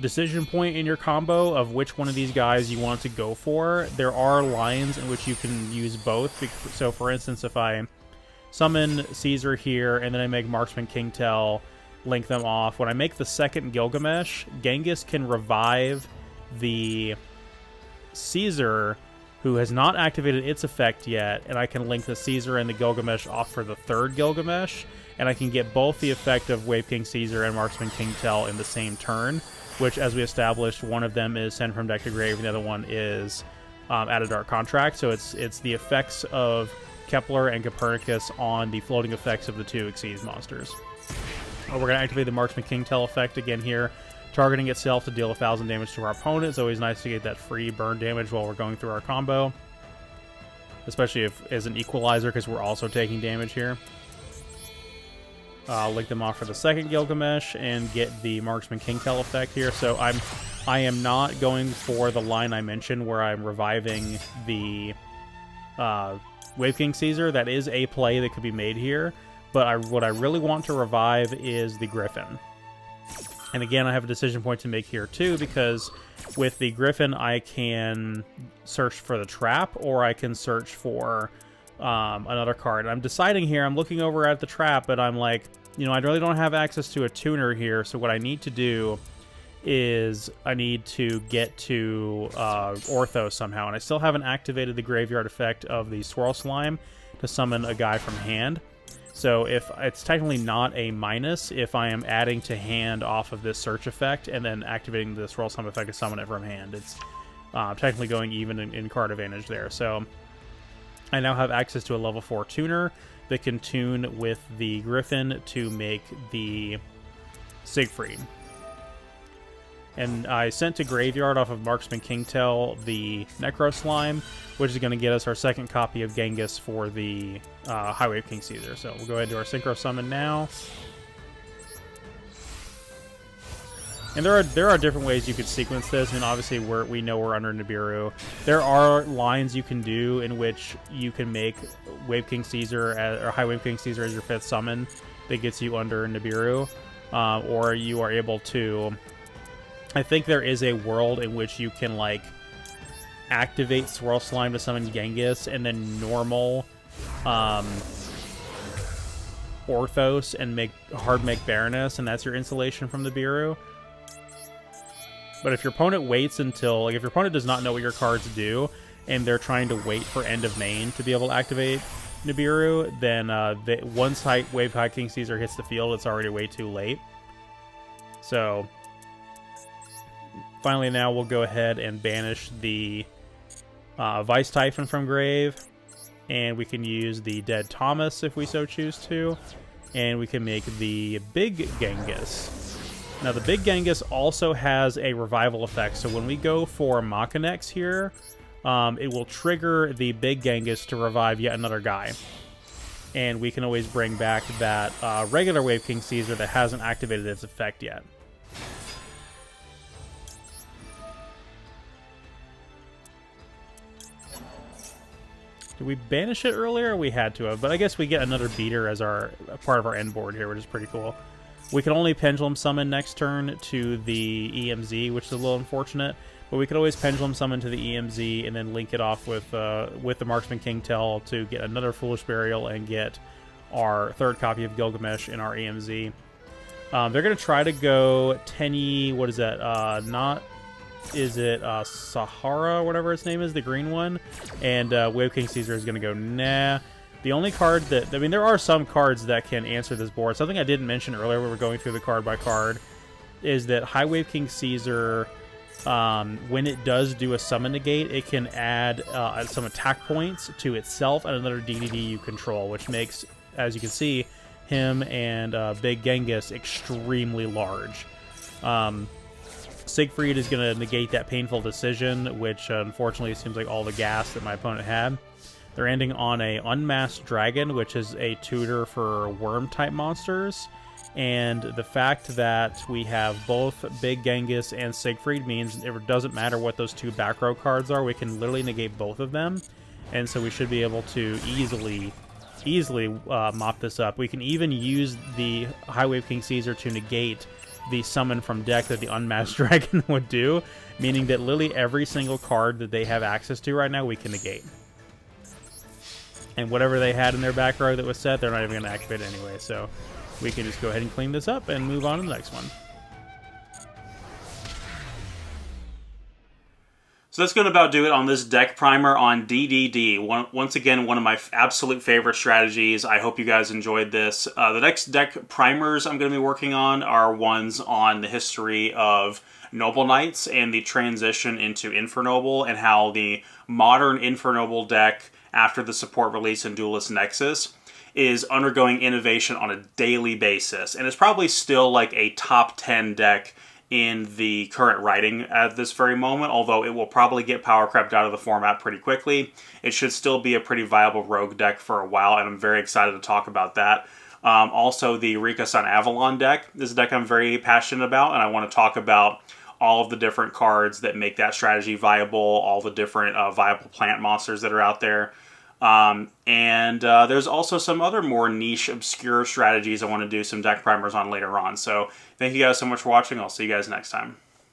decision point in your combo of which one of these guys you want to go for. There are lines in which you can use both. So, for instance, if I summon Caesar here and then I make Marksman King Tell, link them off, when I make the second Gilgamesh, Genghis can revive the Caesar who has not activated its effect yet, and I can link the Caesar and the Gilgamesh off for the third Gilgamesh, and I can get both the effect of Wave King Caesar and Marksman King Tell in the same turn, which, as we established, one of them is Send from Deck to Grave, and the other one is Add a Dark Contract, so it's the effects of Kepler and Copernicus on the floating effects of the 2 Xyz monsters. We're going to activate the Marksman King Tell effect again here, targeting itself to deal 1,000 damage to our opponent. It's always nice to get that free burn damage while we're going through our combo, especially if as an equalizer, because we're also taking damage here. link them off for the second Gilgamesh and get the Marksman Kingtail effect here. So I am not going for the line I mentioned where I'm reviving the Wave King Caesar. That is a play that could be made here, but what I really want to revive is the Griffin. And again, I have a decision point to make here too, because with the Griffin, I can search for the trap, or I can search for another card. I'm deciding here, I'm looking over at the trap, but I'm like, you know, I really don't have access to a tuner here, so what I need to do is I need to get to Ortho somehow, and I still haven't activated the graveyard effect of the Swirl Slime to summon a guy from hand. So if it's technically not a minus if I am adding to hand off of this search effect and then activating the Swirl Slime effect to summon it from hand. It's technically going even in card advantage there. So I now have access to a level 4 tuner that can tune with the Griffin to make the Siegfried. And I sent to Graveyard off of Marksman Kingtail the Necro Slime, which is going to get us our second copy of Genghis for the High Wave King Caesar. So we'll go ahead and do our Synchro Summon now. And there are different ways you could sequence this. I mean, obviously we know we're under Nibiru. There are lines you can do in which you can make Wave King Caesar or High Wave King Caesar as your 5th summon that gets you under Nibiru, or you are able to. I think there is a world in which you can, like, activate Swirl Slime to summon Genghis and then normal Orthos and make Baroness, and that's your insulation from the Nibiru. But if your opponent waits until, like, if your opponent does not know what your cards do and they're trying to wait for end of main to be able to activate Nibiru, then once Wave High King Caesar hits the field, it's already way too late. So finally, now we'll go ahead and banish the Vice Typhon from grave, and we can use the Dead Thomas if we so choose to, and we can make the Big Genghis. Now, the Big Genghis also has a revival effect, so when we go for Machinex here, it will trigger the Big Genghis to revive yet another guy. And we can always bring back that regular Wave King Caesar that hasn't activated its effect yet. Did we banish it earlier? We had to have, but I guess we get another beater as a part of our end board here, which is pretty cool. We can only Pendulum Summon next turn to the EMZ, which is a little unfortunate, but we could always Pendulum Summon to the EMZ and then link it off with the Marksman Kingtail to get another Foolish Burial and get our 3rd copy of Gilgamesh in our EMZ. They're going to try to go Tenyi, what is that, is it Sahara, whatever its name is, the green one, and Wave King Caesar is going to go nah. The only card that, I mean, there are some cards that can answer this board. Something I didn't mention earlier when we were going through the card by card is that High Wave King Caesar, when it does do a summon negate, it can add some attack points to itself and another DDD you control, which makes, as you can see, him and Big Genghis extremely large. Siegfried is going to negate that painful decision, which unfortunately seems like all the gas that my opponent had. They're ending on a Unmasked Dragon, which is a tutor for worm-type monsters. And the fact that we have both Big Genghis and Siegfried means it doesn't matter what those 2 back row cards are. We can literally negate both of them. And so we should be able to easily mop this up. We can even use the High Wave King Caesar to negate the summon from deck that the Unmasked Dragon would do, meaning that literally every single card that they have access to right now we can negate. And whatever they had in their back row that was set, they're not even going to activate it anyway, so we can just go ahead and clean this up and move on to the next one. So that's going to about do it on this deck primer on DDD. Once again, one of my absolute favorite strategies. I hope you guys enjoyed this. The next deck primers I'm going to be working on are ones on the history of Noble Knights and the transition into Infernoble, and how the modern Infernoble deck, after the support release in Duelist Nexus, is undergoing innovation on a daily basis. And it's probably still like a top 10 deck in the current writing at this very moment, although it will probably get power crept out of the format pretty quickly. It should still be a pretty viable rogue deck for a while, and I'm very excited to talk about that. Also, the Rika Sun Avalon deck is a deck I'm very passionate about, and I want to talk about all of the different cards that make that strategy viable, all the different viable plant monsters that are out there. And there's also some other more niche, obscure strategies I want to do some deck primers on later on. So thank you guys so much for watching. I'll see you guys next time.